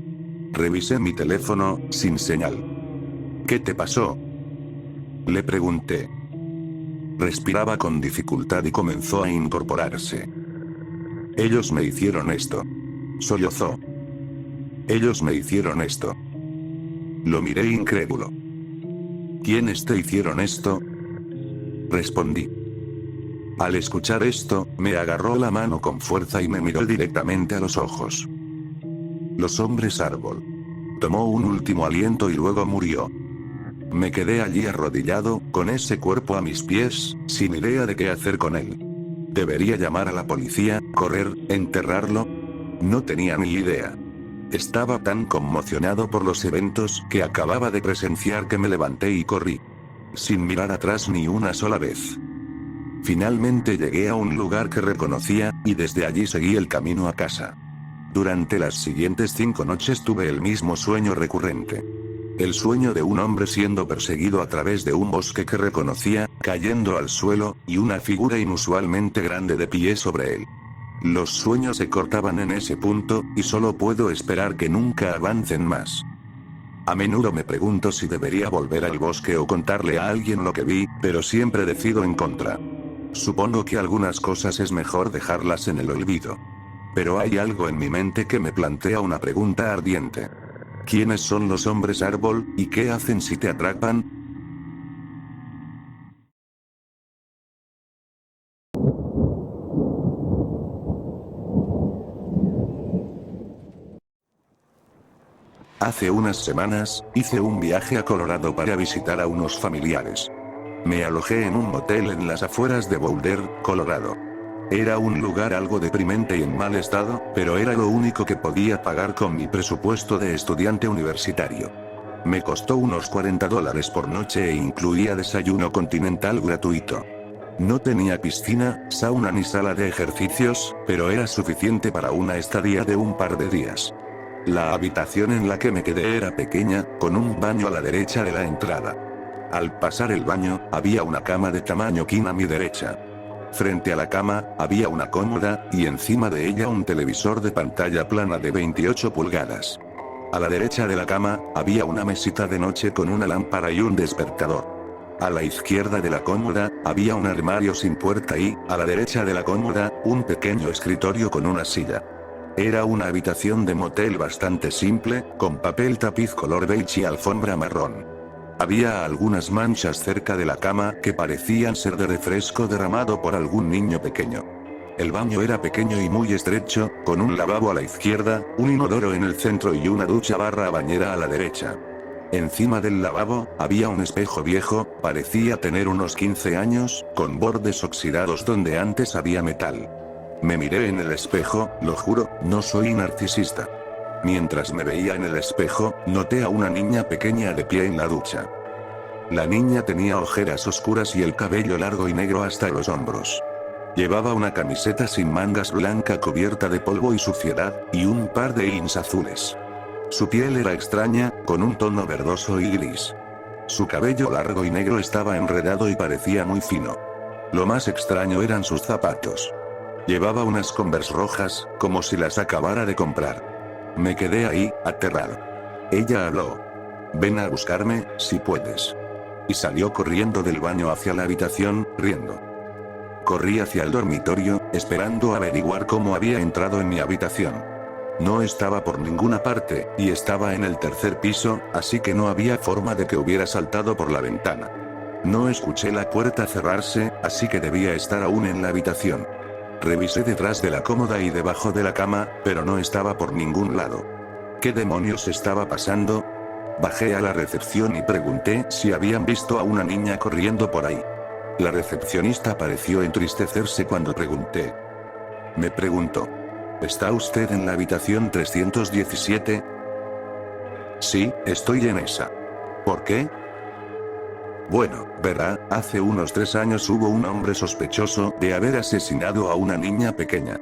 Revisé mi teléfono, sin señal. «¿Qué te pasó?», le pregunté. Respiraba con dificultad y comenzó a incorporarse. «Ellos me hicieron esto», sollozó. «Ellos me hicieron esto». Lo miré incrédulo. «¿Quiénes te hicieron esto?», respondí. Al escuchar esto, me agarró la mano con fuerza y me miró directamente a los ojos. «Los hombres árbol». Tomó un último aliento y luego murió. Me quedé allí arrodillado, con ese cuerpo a mis pies, sin idea de qué hacer con él. ¿Debería llamar a la policía, correr, enterrarlo? No tenía ni idea. Estaba tan conmocionado por los eventos que acababa de presenciar que me levanté y corrí. Sin mirar atrás ni una sola vez. Finalmente llegué a un lugar que reconocía, y desde allí seguí el camino a casa. Durante las siguientes 5 noches tuve el mismo sueño recurrente. El sueño de un hombre siendo perseguido a través de un bosque que reconocía, cayendo al suelo, y una figura inusualmente grande de pie sobre él. Los sueños se cortaban en ese punto, y solo puedo esperar que nunca avancen más. A menudo me pregunto si debería volver al bosque o contarle a alguien lo que vi, pero siempre decido en contra. Supongo que algunas cosas es mejor dejarlas en el olvido. Pero hay algo en mi mente que me plantea una pregunta ardiente. ¿Quiénes son los hombres árbol, y qué hacen si te atrapan? Hace unas semanas, hice un viaje a Colorado para visitar a unos familiares. Me alojé en un motel en las afueras de Boulder, Colorado. Era un lugar algo deprimente y en mal estado, pero era lo único que podía pagar con mi presupuesto de estudiante universitario. Me costó unos $40 por noche e incluía desayuno continental gratuito. No tenía piscina, sauna ni sala de ejercicios, pero era suficiente para una estadía de un par de días. La habitación en la que me quedé era pequeña, con un baño a la derecha de la entrada. Al pasar el baño, había una cama de tamaño king a mi derecha. Frente a la cama, había una cómoda, y encima de ella un televisor de pantalla plana de 28 pulgadas. A la derecha de la cama, había una mesita de noche con una lámpara y un despertador. A la izquierda de la cómoda, había un armario sin puerta y, a la derecha de la cómoda, un pequeño escritorio con una silla. Era una habitación de motel bastante simple, con papel tapiz color beige y alfombra marrón. Había algunas manchas cerca de la cama que parecían ser de refresco derramado por algún niño pequeño. El baño era pequeño y muy estrecho, con un lavabo a la izquierda, un inodoro en el centro y una ducha barra bañera a la derecha. Encima del lavabo, había un espejo viejo, parecía tener unos 15 años, con bordes oxidados donde antes había metal. Me miré en el espejo, lo juro, no soy narcisista. Mientras me veía en el espejo, noté a una niña pequeña de pie en la ducha. La niña tenía ojeras oscuras y el cabello largo y negro hasta los hombros. Llevaba una camiseta sin mangas blanca cubierta de polvo y suciedad, y un par de jeans azules. Su piel era extraña, con un tono verdoso y gris. Su cabello largo y negro estaba enredado y parecía muy fino. Lo más extraño eran sus zapatos. Llevaba unas Converse rojas, como si las acabara de comprar. Me quedé ahí, aterrado. Ella habló. Ven a buscarme, si puedes. Y salió corriendo del baño hacia la habitación, riendo. Corrí hacia el dormitorio, esperando averiguar cómo había entrado en mi habitación. No estaba por ninguna parte, y estaba en el tercer piso, así que no había forma de que hubiera saltado por la ventana. No escuché la puerta cerrarse, así que debía estar aún en la habitación. Revisé detrás de la cómoda y debajo de la cama, pero no estaba por ningún lado. ¿Qué demonios estaba pasando? Bajé a la recepción y pregunté si habían visto a una niña corriendo por ahí. La recepcionista pareció entristecerse cuando pregunté. Me preguntó. ¿Está usted en la habitación 317? Sí, estoy en esa. ¿Por qué? Bueno, verá, hace unos 3 años hubo un hombre sospechoso de haber asesinado a una niña pequeña.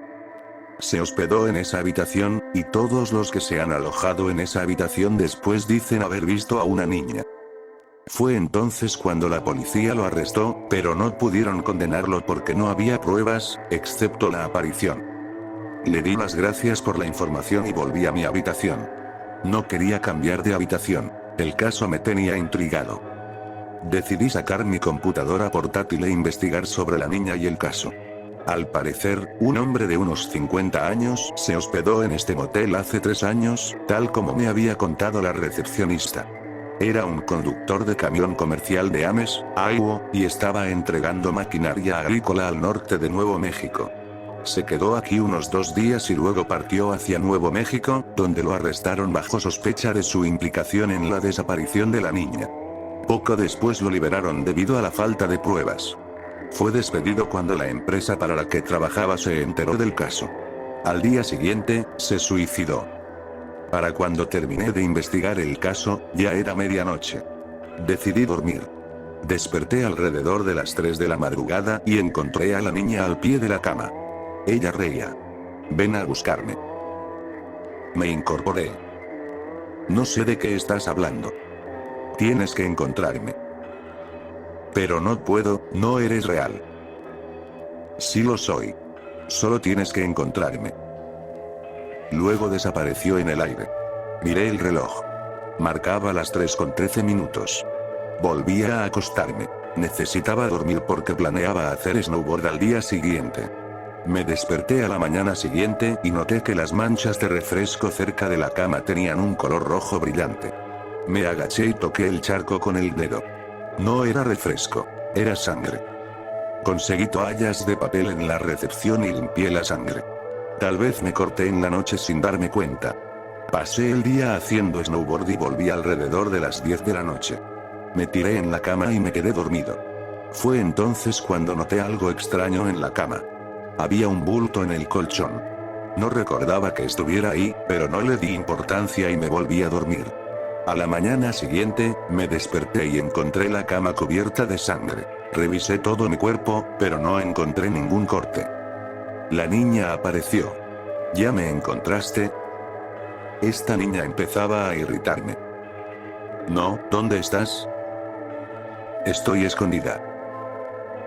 Se hospedó en esa habitación, y todos los que se han alojado en esa habitación después dicen haber visto a una niña. Fue entonces cuando la policía lo arrestó, pero no pudieron condenarlo porque no había pruebas, excepto la aparición. Le di las gracias por la información y volví a mi habitación. No quería cambiar de habitación. El caso me tenía intrigado. Decidí sacar mi computadora portátil e investigar sobre la niña y el caso. Al parecer, un hombre de unos 50 años se hospedó en este motel hace 3 años, tal como me había contado la recepcionista. Era un conductor de camión comercial de Ames, Iowa, y estaba entregando maquinaria agrícola al norte de Nuevo México. Se quedó aquí unos 2 días y luego partió hacia Nuevo México, donde lo arrestaron bajo sospecha de su implicación en la desaparición de la niña. Poco después lo liberaron debido a la falta de pruebas. Fue despedido cuando la empresa para la que trabajaba se enteró del caso. Al día siguiente, se suicidó. Para cuando terminé de investigar el caso, ya era medianoche. Decidí dormir. Desperté alrededor de las 3 de la madrugada y encontré a la niña al pie de la cama. Ella reía. Ven a buscarme. Me incorporé. No sé de qué estás hablando. Tienes que encontrarme. Pero no puedo, no eres real. Sí lo soy. Solo tienes que encontrarme. Luego desapareció en el aire. Miré el reloj. Marcaba las 3:13. Volví a acostarme. Necesitaba dormir porque planeaba hacer snowboard al día siguiente. Me desperté a la mañana siguiente y noté que las manchas de refresco cerca de la cama tenían un color rojo brillante. Me agaché y toqué el charco con el dedo. No era refresco, era sangre. Conseguí toallas de papel en la recepción y limpié la sangre. Tal vez me corté en la noche sin darme cuenta. Pasé el día haciendo snowboard y volví alrededor de las 10 de la noche. Me tiré en la cama y me quedé dormido. Fue entonces cuando noté algo extraño en la cama. Había un bulto en el colchón. No recordaba que estuviera ahí, pero no le di importancia y me volví a dormir. A la mañana siguiente, me desperté y encontré la cama cubierta de sangre. Revisé todo mi cuerpo, pero no encontré ningún corte. La niña apareció. ¿Ya me encontraste? Esta niña empezaba a irritarme. No, ¿dónde estás? Estoy escondida.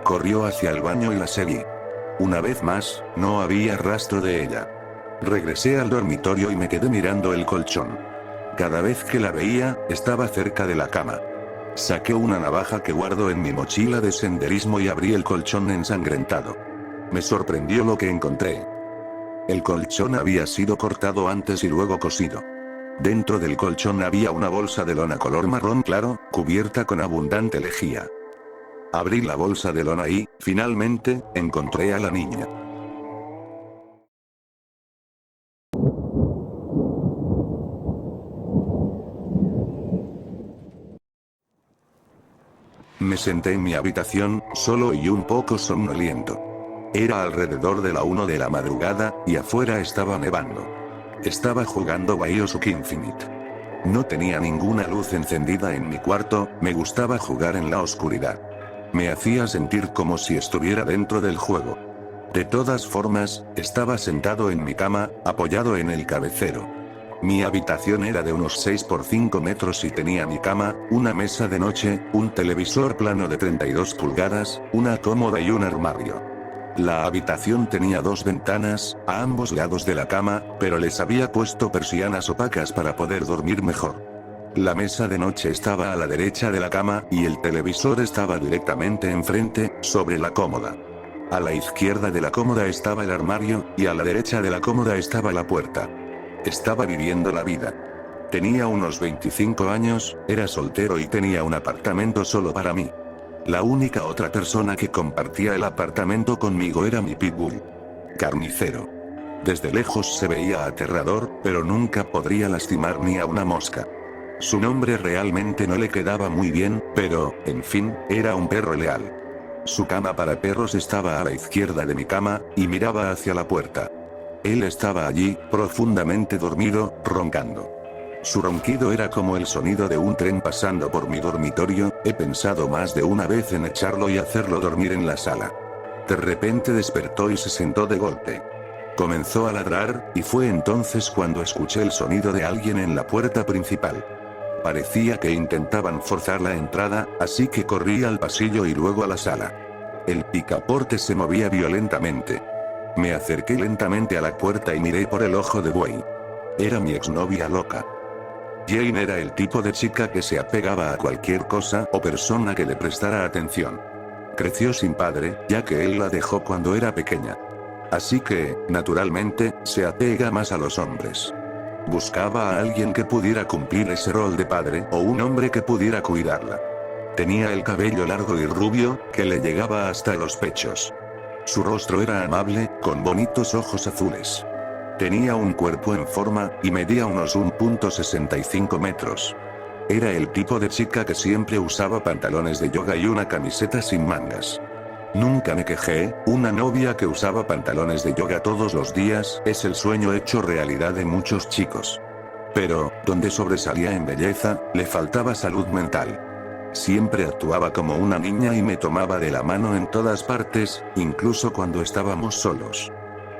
Corrió hacia el baño y la seguí. Una vez más, no había rastro de ella. Regresé al dormitorio y me quedé mirando el colchón. Cada vez que la veía, estaba cerca de la cama. Saqué una navaja que guardo en mi mochila de senderismo y abrí el colchón ensangrentado. Me sorprendió lo que encontré. El colchón había sido cortado antes y luego cosido. Dentro del colchón había una bolsa de lona color marrón claro, cubierta con abundante lejía. Abrí la bolsa de lona y, finalmente, encontré a la niña. Me senté en mi habitación, solo y un poco somnoliento. Era alrededor de la 1 de la madrugada, y afuera estaba nevando. Estaba jugando BioShock Infinite. No tenía ninguna luz encendida en mi cuarto, me gustaba jugar en la oscuridad. Me hacía sentir como si estuviera dentro del juego. De todas formas, estaba sentado en mi cama, apoyado en el cabecero. Mi habitación era de unos 6 por 5 metros y tenía mi cama, una mesa de noche, un televisor plano de 32 pulgadas, una cómoda y un armario. La habitación tenía 2 ventanas, a ambos lados de la cama, pero les había puesto persianas opacas para poder dormir mejor. La mesa de noche estaba a la derecha de la cama, y el televisor estaba directamente enfrente, sobre la cómoda. A la izquierda de la cómoda estaba el armario, y a la derecha de la cómoda estaba la puerta. Estaba viviendo la vida. Tenía unos 25 años, era soltero y tenía un apartamento solo para mí. La única otra persona que compartía el apartamento conmigo era mi pitbull. Carnicero. Desde lejos se veía aterrador, pero nunca podría lastimar ni a una mosca. Su nombre realmente no le quedaba muy bien, pero, en fin, era un perro leal. Su cama para perros estaba a la izquierda de mi cama, y miraba hacia la puerta. Él estaba allí, profundamente dormido, roncando. Su ronquido era como el sonido de un tren pasando por mi dormitorio. He pensado más de una vez en echarlo y hacerlo dormir en la sala. De repente despertó y se sentó de golpe. Comenzó a ladrar, y fue entonces cuando escuché el sonido de alguien en la puerta principal. Parecía que intentaban forzar la entrada, así que corrí al pasillo y luego a la sala. El picaporte se movía violentamente. Me acerqué lentamente a la puerta y miré por el ojo de buey. Era mi exnovia loca. Jane era el tipo de chica que se apegaba a cualquier cosa o persona que le prestara atención. Creció sin padre, ya que él la dejó cuando era pequeña. Así que, naturalmente, se apega más a los hombres. Buscaba a alguien que pudiera cumplir ese rol de padre o un hombre que pudiera cuidarla. Tenía el cabello largo y rubio, que le llegaba hasta los pechos. Su rostro era amable, con bonitos ojos azules. Tenía un cuerpo en forma, y medía unos 1,65 metros. Era el tipo de chica que siempre usaba pantalones de yoga y una camiseta sin mangas. Nunca me quejé, una novia que usaba pantalones de yoga todos los días es el sueño hecho realidad de muchos chicos. Pero, donde sobresalía en belleza, le faltaba salud mental. Siempre actuaba como una niña y me tomaba de la mano en todas partes, incluso cuando estábamos solos.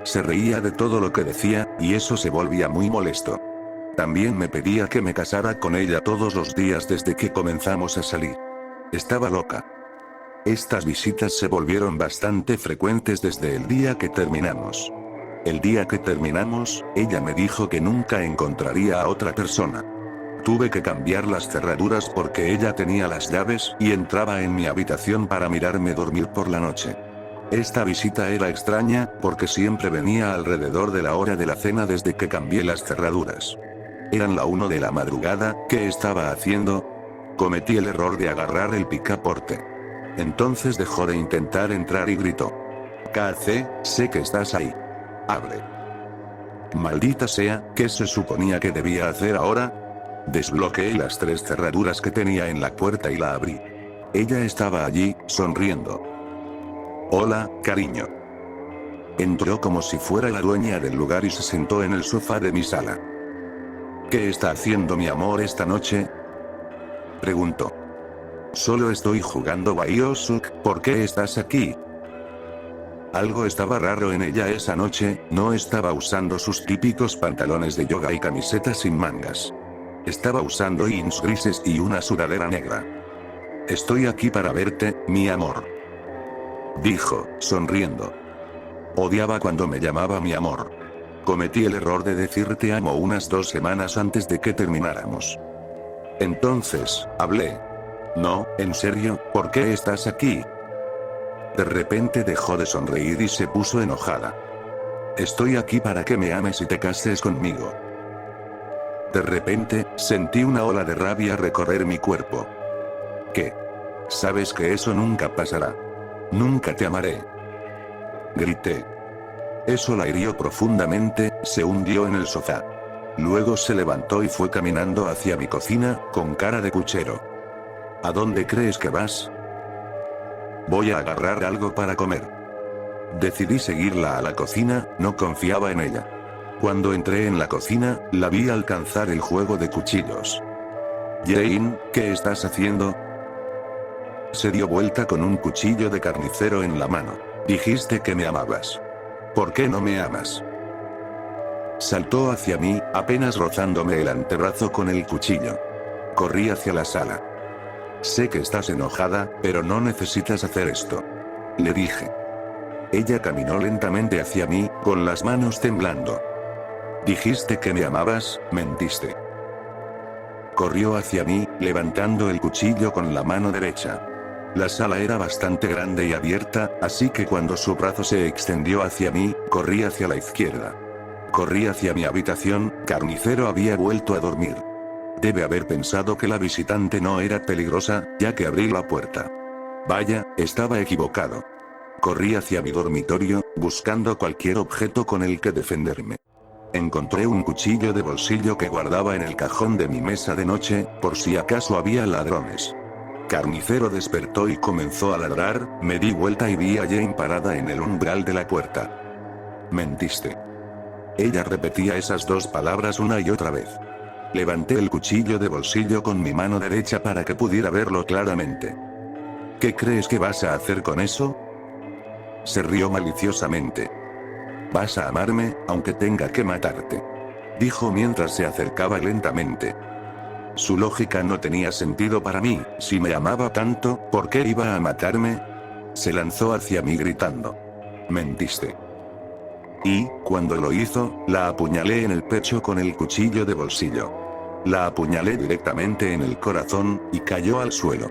Se reía de todo lo que decía, y eso se volvía muy molesto. También me pedía que me casara con ella todos los días desde que comenzamos a salir. Estaba loca. Estas visitas se volvieron bastante frecuentes desde el día que terminamos. El día que terminamos, ella me dijo que nunca encontraría a otra persona. Tuve que cambiar las cerraduras porque ella tenía las llaves y entraba en mi habitación para mirarme dormir por la noche. Esta visita era extraña, porque siempre venía alrededor de la hora de la cena desde que cambié las cerraduras. Eran la 1 de la madrugada. ¿Qué estaba haciendo? Cometí el error de agarrar el picaporte. Entonces dejó de intentar entrar y gritó: «KC, sé que estás ahí. Abre». Maldita sea, ¿qué se suponía que debía hacer ahora? Desbloqueé las 3 cerraduras que tenía en la puerta y la abrí. Ella estaba allí, sonriendo. «Hola, cariño». Entró como si fuera la dueña del lugar y se sentó en el sofá de mi sala. «¿Qué está haciendo mi amor esta noche?», preguntó. «Solo estoy jugando BioShock, ¿por qué estás aquí?». Algo estaba raro en ella esa noche, no estaba usando sus típicos pantalones de yoga y camiseta sin mangas. Estaba usando jeans grises y una sudadera negra. «Estoy aquí para verte, mi amor», dijo, sonriendo. Odiaba cuando me llamaba mi amor. Cometí el error de decir te amo unas 2 semanas antes de que termináramos. Entonces, hablé. «No, en serio, ¿por qué estás aquí?». De repente dejó de sonreír y se puso enojada. «Estoy aquí para que me ames y te cases conmigo». De repente, sentí una ola de rabia recorrer mi cuerpo. «¿Qué? Sabes que eso nunca pasará. Nunca te amaré», grité. Eso la hirió profundamente, se hundió en el sofá. Luego se levantó y fue caminando hacia mi cocina, con cara de puchero. «¿A dónde crees que vas?», Voy a agarrar algo para comer. Decidí seguirla a la cocina, no confiaba en ella. Cuando entré en la cocina, la vi alcanzar el juego de cuchillos. Jane, ¿qué estás haciendo? Se dio vuelta con un cuchillo de carnicero en la mano. Dijiste que me amabas. ¿Por qué no me amas? Saltó hacia mí, apenas rozándome el antebrazo con el cuchillo. Corrí hacia la sala. Sé que estás enojada, pero no necesitas hacer esto. Le dije. Ella caminó lentamente hacia mí, con las manos temblando. Dijiste que me amabas, mentiste. Corrió hacia mí, levantando el cuchillo con la mano derecha. La sala era bastante grande y abierta, así que cuando su brazo se extendió hacia mí, corrí hacia la izquierda. Corrí hacia mi habitación, Carnicero había vuelto a dormir. Debe haber pensado que la visitante no era peligrosa, ya que abrí la puerta. Vaya, estaba equivocado. Corrí hacia mi dormitorio, buscando cualquier objeto con el que defenderme. Encontré un cuchillo de bolsillo que guardaba en el cajón de mi mesa de noche, por si acaso había ladrones. Carnicero despertó y comenzó a ladrar, me di vuelta y vi a Jane parada en el umbral de la puerta. Mentiste. Ella repetía esas dos palabras una y otra vez. Levanté el cuchillo de bolsillo con mi mano derecha para que pudiera verlo claramente. ¿Qué crees que vas a hacer con eso? Se rió maliciosamente. Vas a amarme, aunque tenga que matarte. Dijo mientras se acercaba lentamente. Su lógica no tenía sentido para mí, si me amaba tanto, ¿por qué iba a matarme? Se lanzó hacia mí gritando. Mentiste. Y, cuando lo hizo, la apuñalé en el pecho con el cuchillo de bolsillo. La apuñalé directamente en el corazón, y cayó al suelo.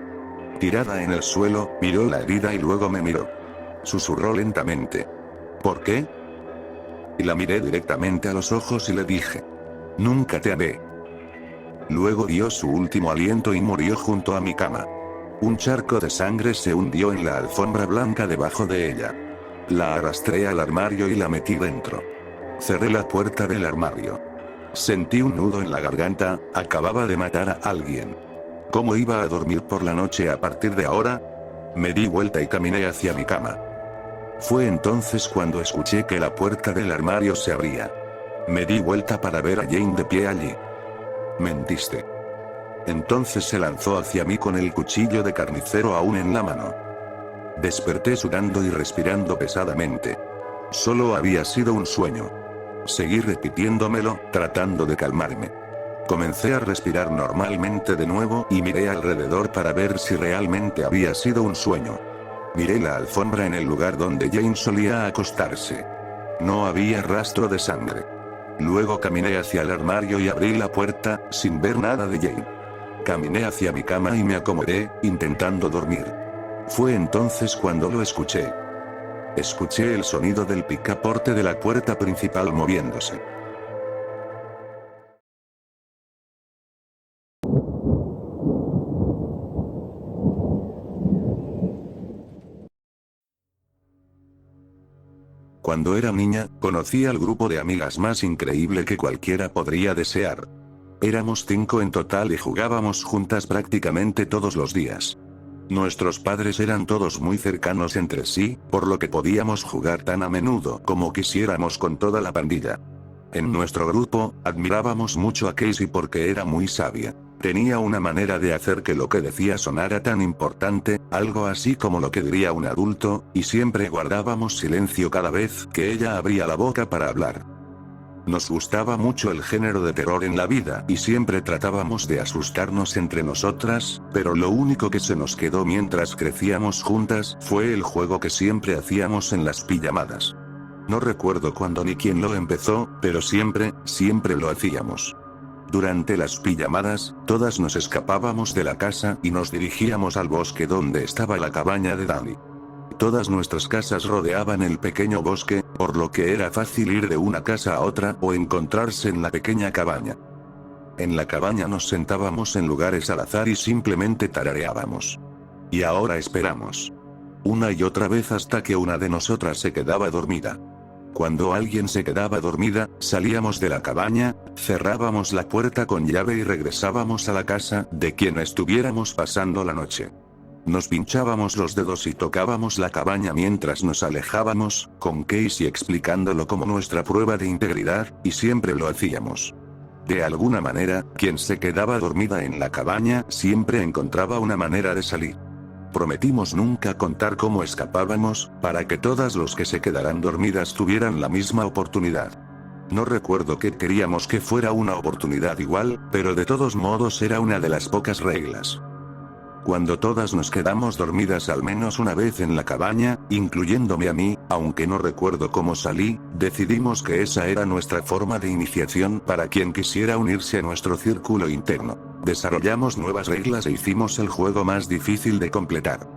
Tirada en el suelo, miró la herida y luego me miró. Susurró lentamente. ¿Por qué? Y la miré directamente a los ojos y le dije. Nunca te amé. Luego dio su último aliento y murió junto a mi cama. Un charco de sangre se hundió en la alfombra blanca debajo de ella. La arrastré al armario y la metí dentro. Cerré la puerta del armario. Sentí un nudo en la garganta, acababa de matar a alguien. ¿Cómo iba a dormir por la noche a partir de ahora? Me di vuelta y caminé hacia mi cama. Fue entonces cuando escuché que la puerta del armario se abría. Me di vuelta para ver a Jane de pie allí. Mentiste. Entonces se lanzó hacia mí con el cuchillo de carnicero aún en la mano. Desperté sudando y respirando pesadamente. Solo había sido un sueño. Seguí repitiéndomelo, tratando de calmarme. Comencé a respirar normalmente de nuevo y miré alrededor para ver si realmente había sido un sueño. Miré la alfombra en el lugar donde Jane solía acostarse. No había rastro de sangre. Luego caminé hacia el armario y abrí la puerta, sin ver nada de Jane. Caminé hacia mi cama y me acomodé, intentando dormir. Fue entonces cuando lo escuché. Escuché el sonido del picaporte de la puerta principal moviéndose. Cuando era niña, conocí al grupo de amigas más increíble que cualquiera podría desear. Éramos 5 en total y jugábamos juntas prácticamente todos los días. Nuestros padres eran todos muy cercanos entre sí, por lo que podíamos jugar tan a menudo como quisiéramos con toda la pandilla. En nuestro grupo, admirábamos mucho a Casey porque era muy sabia. Tenía una manera de hacer que lo que decía sonara tan importante, algo así como lo que diría un adulto, y siempre guardábamos silencio cada vez que ella abría la boca para hablar. Nos gustaba mucho el género de terror en la vida y siempre tratábamos de asustarnos entre nosotras, pero lo único que se nos quedó mientras crecíamos juntas fue el juego que siempre hacíamos en las pijamadas. No recuerdo cuándo ni quién lo empezó, pero siempre lo hacíamos. Durante las pijamadas, todas nos escapábamos de la casa y nos dirigíamos al bosque donde estaba la cabaña de Danny. Todas nuestras casas rodeaban el pequeño bosque, por lo que era fácil ir de una casa a otra o encontrarse en la pequeña cabaña. En la cabaña nos sentábamos en lugares al azar y simplemente tarareábamos. Y ahora esperamos. Una y otra vez hasta que una de nosotras se quedaba dormida. Cuando alguien se quedaba dormida, salíamos de la cabaña, cerrábamos la puerta con llave y regresábamos a la casa de quien estuviéramos pasando la noche. Nos pinchábamos los dedos y tocábamos la cabaña mientras nos alejábamos, con Casey explicándolo como nuestra prueba de integridad, y siempre lo hacíamos. De alguna manera, quien se quedaba dormida en la cabaña siempre encontraba una manera de salir. Prometimos nunca contar cómo escapábamos, para que todas los que se quedaran dormidas tuvieran la misma oportunidad. No recuerdo que queríamos que fuera una oportunidad igual, pero de todos modos era una de las pocas reglas. Cuando todas nos quedamos dormidas al menos una vez en la cabaña, incluyéndome a mí, aunque no recuerdo cómo salí, decidimos que esa era nuestra forma de iniciación para quien quisiera unirse a nuestro círculo interno. Desarrollamos nuevas reglas e hicimos el juego más difícil de completar.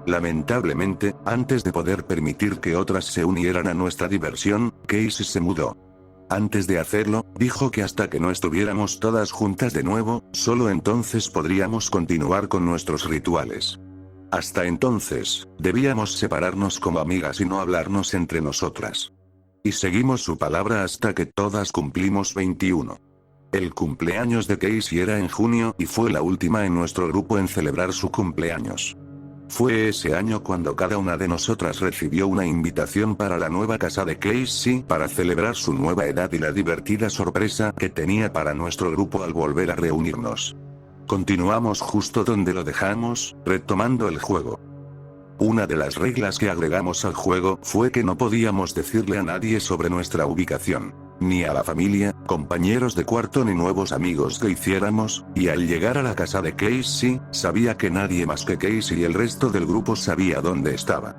Lamentablemente, antes de poder permitir que otras se unieran a nuestra diversión, Casey se mudó. Antes de hacerlo, dijo que hasta que no estuviéramos todas juntas de nuevo, solo entonces podríamos continuar con nuestros rituales. Hasta entonces, debíamos separarnos como amigas y no hablarnos entre nosotras. Y seguimos su palabra hasta que todas cumplimos 21. El cumpleaños de Casey era en junio y fue la última en nuestro grupo en celebrar su cumpleaños. Fue ese año cuando cada una de nosotras recibió una invitación para la nueva casa de Casey para celebrar su nueva edad y la divertida sorpresa que tenía para nuestro grupo al volver a reunirnos. Continuamos justo donde lo dejamos, retomando el juego. Una de las reglas que agregamos al juego fue que no podíamos decirle a nadie sobre nuestra ubicación, ni a la familia, compañeros de cuarto ni nuevos amigos que hiciéramos, y al llegar a la casa de Casey, sabía que nadie más que Casey y el resto del grupo sabía dónde estaba.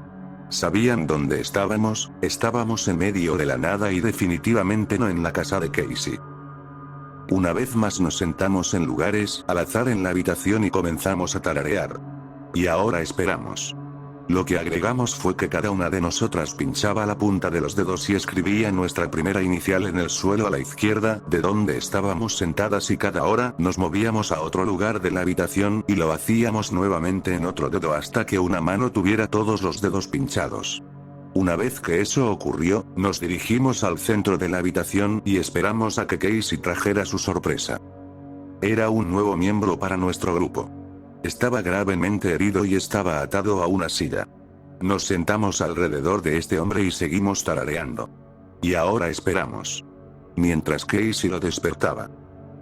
Sabían dónde estábamos en medio de la nada y definitivamente no en la casa de Casey. Una vez más nos sentamos en lugares al azar en la habitación y comenzamos a tararear. Y ahora esperamos. Lo que agregamos fue que cada una de nosotras pinchaba la punta de los dedos y escribía nuestra primera inicial en el suelo a la izquierda de donde estábamos sentadas y cada hora nos movíamos a otro lugar de la habitación y lo hacíamos nuevamente en otro dedo hasta que una mano tuviera todos los dedos pinchados. Una vez que eso ocurrió, nos dirigimos al centro de la habitación y esperamos a que Casey trajera su sorpresa. Era un nuevo miembro para nuestro grupo. Estaba gravemente herido y estaba atado a una silla. Nos sentamos alrededor de este hombre y seguimos tarareando. Y ahora esperamos. Mientras Casey lo despertaba.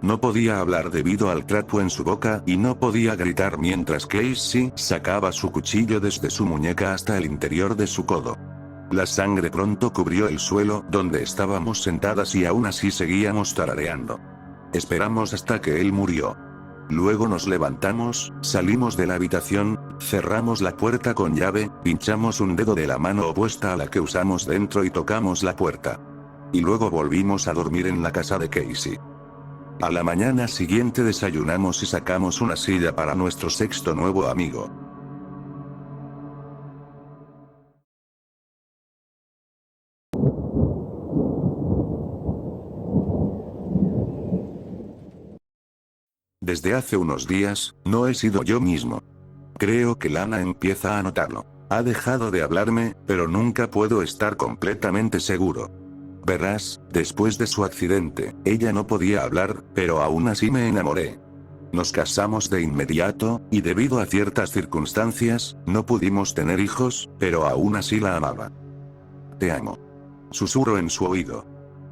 No podía hablar debido al trapo en su boca y no podía gritar mientras Casey sacaba su cuchillo desde su muñeca hasta el interior de su codo. La sangre pronto cubrió el suelo donde estábamos sentadas y aún así seguíamos tarareando. Esperamos hasta que él murió. Luego nos levantamos, salimos de la habitación, cerramos la puerta con llave, pinchamos un dedo de la mano opuesta a la que usamos dentro y tocamos la puerta. Y luego volvimos a dormir en la casa de Casey. A la mañana siguiente desayunamos y sacamos una silla para nuestro sexto nuevo amigo. Desde hace unos días, no he sido yo mismo. Creo que Lana empieza a notarlo. Ha dejado de hablarme, pero nunca puedo estar completamente seguro. Verás, después de su accidente, ella no podía hablar, pero aún así me enamoré. Nos casamos de inmediato, y debido a ciertas circunstancias, no pudimos tener hijos, pero aún así la amaba. Te amo. Susurro en su oído.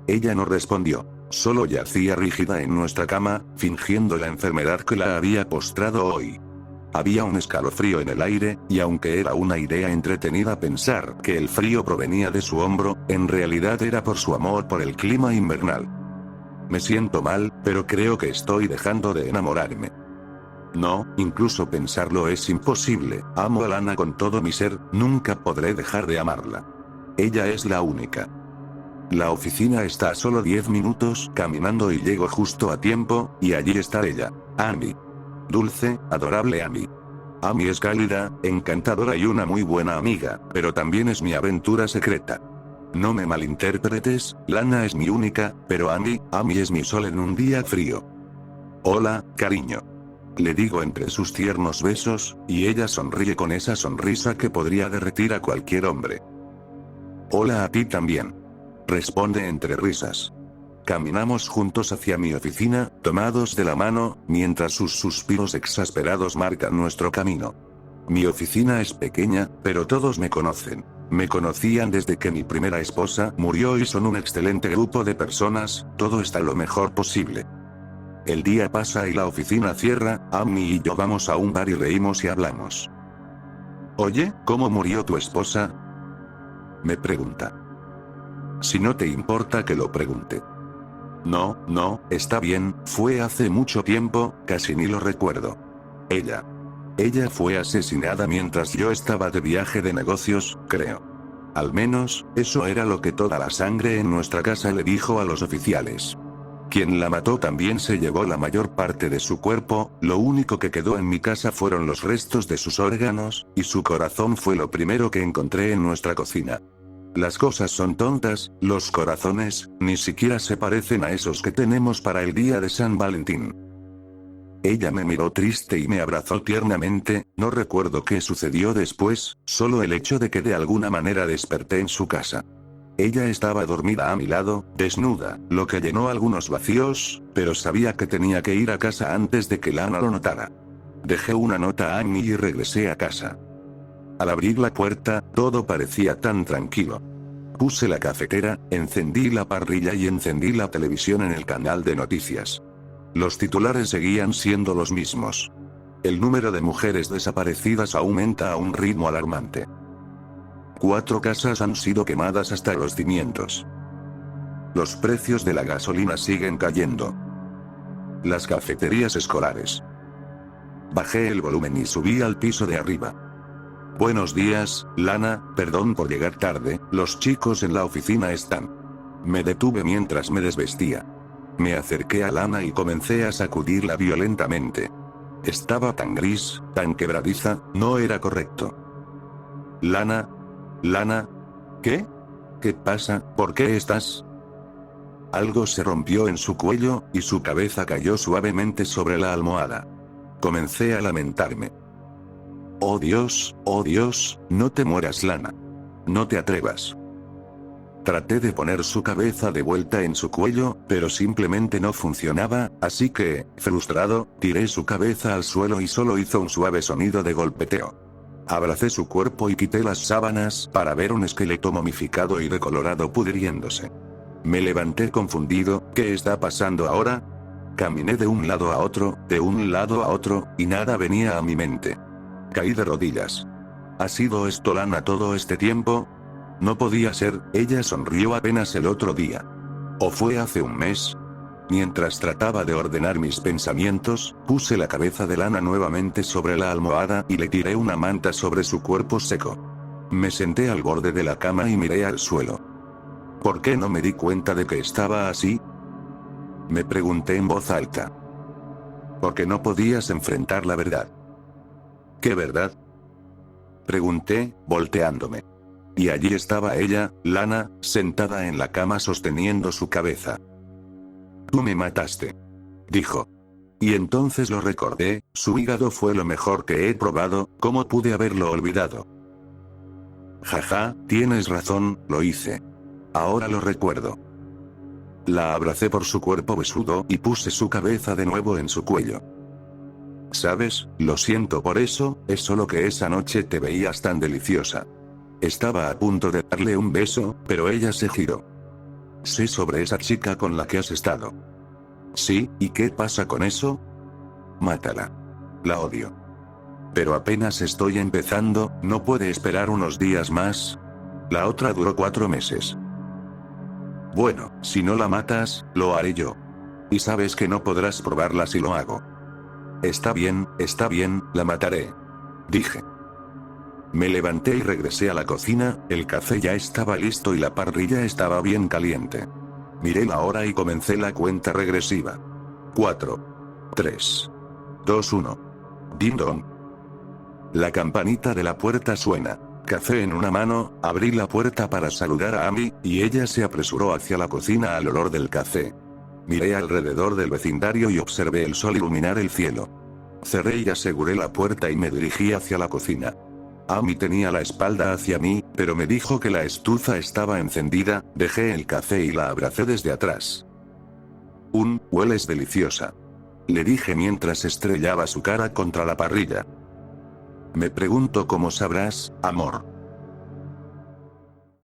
Ella no respondió. Solo yacía rígida en nuestra cama, fingiendo la enfermedad que la había postrado hoy. Había un escalofrío en el aire, y aunque era una idea entretenida pensar que el frío provenía de su hombro, en realidad era por su amor por el clima invernal. Me siento mal, pero creo que estoy dejando de enamorarme. No, incluso pensarlo es imposible. Amo a Lana con todo mi ser, nunca podré dejar de amarla. Ella es la única. La oficina está a solo 10 minutos caminando y llego justo a tiempo, y allí está ella, Amy. Dulce, adorable Amy. Amy es cálida, encantadora y una muy buena amiga, pero también es mi aventura secreta. No me malinterpretes, Lana es mi única, pero Amy es mi sol en un día frío. Hola, cariño. Le digo entre sus tiernos besos, y ella sonríe con esa sonrisa que podría derretir a cualquier hombre. Hola a ti también. Responde entre risas. Caminamos juntos hacia mi oficina, tomados de la mano, mientras sus suspiros exasperados marcan nuestro camino. Mi oficina es pequeña, pero todos me conocen. Me conocían desde que mi primera esposa murió y son un excelente grupo de personas, todo está lo mejor posible. El día pasa y la oficina cierra, Amy y yo vamos a un bar y reímos y hablamos. Oye, ¿cómo murió tu esposa? Me pregunta. Si no te importa que lo pregunte. No, está bien, fue hace mucho tiempo, casi ni lo recuerdo. Ella fue asesinada mientras yo estaba de viaje de negocios, creo. Al menos, eso era lo que toda la sangre en nuestra casa le dijo a los oficiales. Quien la mató también se llevó la mayor parte de su cuerpo, lo único que quedó en mi casa fueron los restos de sus órganos, y su corazón fue lo primero que encontré en nuestra cocina. Las cosas son tontas, los corazones, ni siquiera se parecen a esos que tenemos para el día de San Valentín. Ella me miró triste y me abrazó tiernamente, no recuerdo qué sucedió después, solo el hecho de que de alguna manera desperté en su casa. Ella estaba dormida a mi lado, desnuda, lo que llenó algunos vacíos, pero sabía que tenía que ir a casa antes de que Lana lo notara. Dejé una nota a Amy y regresé a casa. Al abrir la puerta, todo parecía tan tranquilo. Puse la cafetera, encendí la parrilla y encendí la televisión en el canal de noticias. Los titulares seguían siendo los mismos. El número de mujeres desaparecidas aumenta a un ritmo alarmante. 4 casas han sido quemadas hasta los cimientos. Los precios de la gasolina siguen cayendo. Las cafeterías escolares. Bajé el volumen y subí al piso de arriba. Buenos días, Lana, perdón por llegar tarde, los chicos en la oficina están. Me detuve mientras me desvestía. Me acerqué a Lana y comencé a sacudirla violentamente. Estaba tan gris, tan quebradiza, no era correcto. Lana. ¿Qué? ¿Qué pasa? ¿Por qué estás? Algo se rompió en su cuello, y su cabeza cayó suavemente sobre la almohada. Comencé a lamentarme. Oh Dios, no te mueras, Lana. No te atrevas. Traté de poner su cabeza de vuelta en su cuello, pero simplemente no funcionaba, así que, frustrado, tiré su cabeza al suelo y solo hizo un suave sonido de golpeteo. Abracé su cuerpo y quité las sábanas para ver un esqueleto momificado y decolorado pudriéndose. Me levanté confundido, ¿qué está pasando ahora? Caminé de un lado a otro, y nada venía a mi mente. Caí de rodillas. ¿Ha sido esto Lana todo este tiempo? No podía ser, ella sonrió apenas el otro día. ¿O fue hace un mes? Mientras trataba de ordenar mis pensamientos, puse la cabeza de Lana nuevamente sobre la almohada y le tiré una manta sobre su cuerpo seco. Me senté al borde de la cama y miré al suelo. ¿Por qué no me di cuenta de que estaba así? Me pregunté en voz alta. Porque no podías enfrentar la verdad. ¿Qué verdad? Pregunté, volteándome. Y allí estaba ella, Lana, sentada en la cama sosteniendo su cabeza. Tú me mataste. Dijo. Y entonces lo recordé, su hígado fue lo mejor que he probado, ¿cómo pude haberlo olvidado? Jaja, tienes razón, lo hice. Ahora lo recuerdo. La abracé por su cuerpo besudo y puse su cabeza de nuevo en su cuello. ¿Sabes? Lo siento por eso, es solo que esa noche te veías tan deliciosa. Estaba a punto de darle un beso, pero ella se giró. Sé sobre esa chica con la que has estado. Sí, ¿y qué pasa con eso? Mátala. La odio. Pero apenas estoy empezando, ¿no puede esperar unos días más? La otra duró 4 meses. Bueno, si no la matas, lo haré yo. Y sabes que no podrás probarla si lo hago. Está bien, la mataré. Dije. Me levanté y regresé a la cocina, el café ya estaba listo y la parrilla estaba bien caliente. Miré la hora y comencé la cuenta regresiva. 4, 3, 2, 1. Ding dong. La campanita de la puerta suena. Café en una mano, abrí la puerta para saludar a Amy, y ella se apresuró hacia la cocina al olor del café. Miré alrededor del vecindario y observé el sol iluminar el cielo. Cerré y aseguré la puerta y me dirigí hacia la cocina. Amy tenía la espalda hacia mí, pero me dijo que la estufa estaba encendida, dejé el café y la abracé desde atrás. Hueles deliciosa. Le dije mientras estrellaba su cara contra la parrilla. Me pregunto cómo sabrás, amor.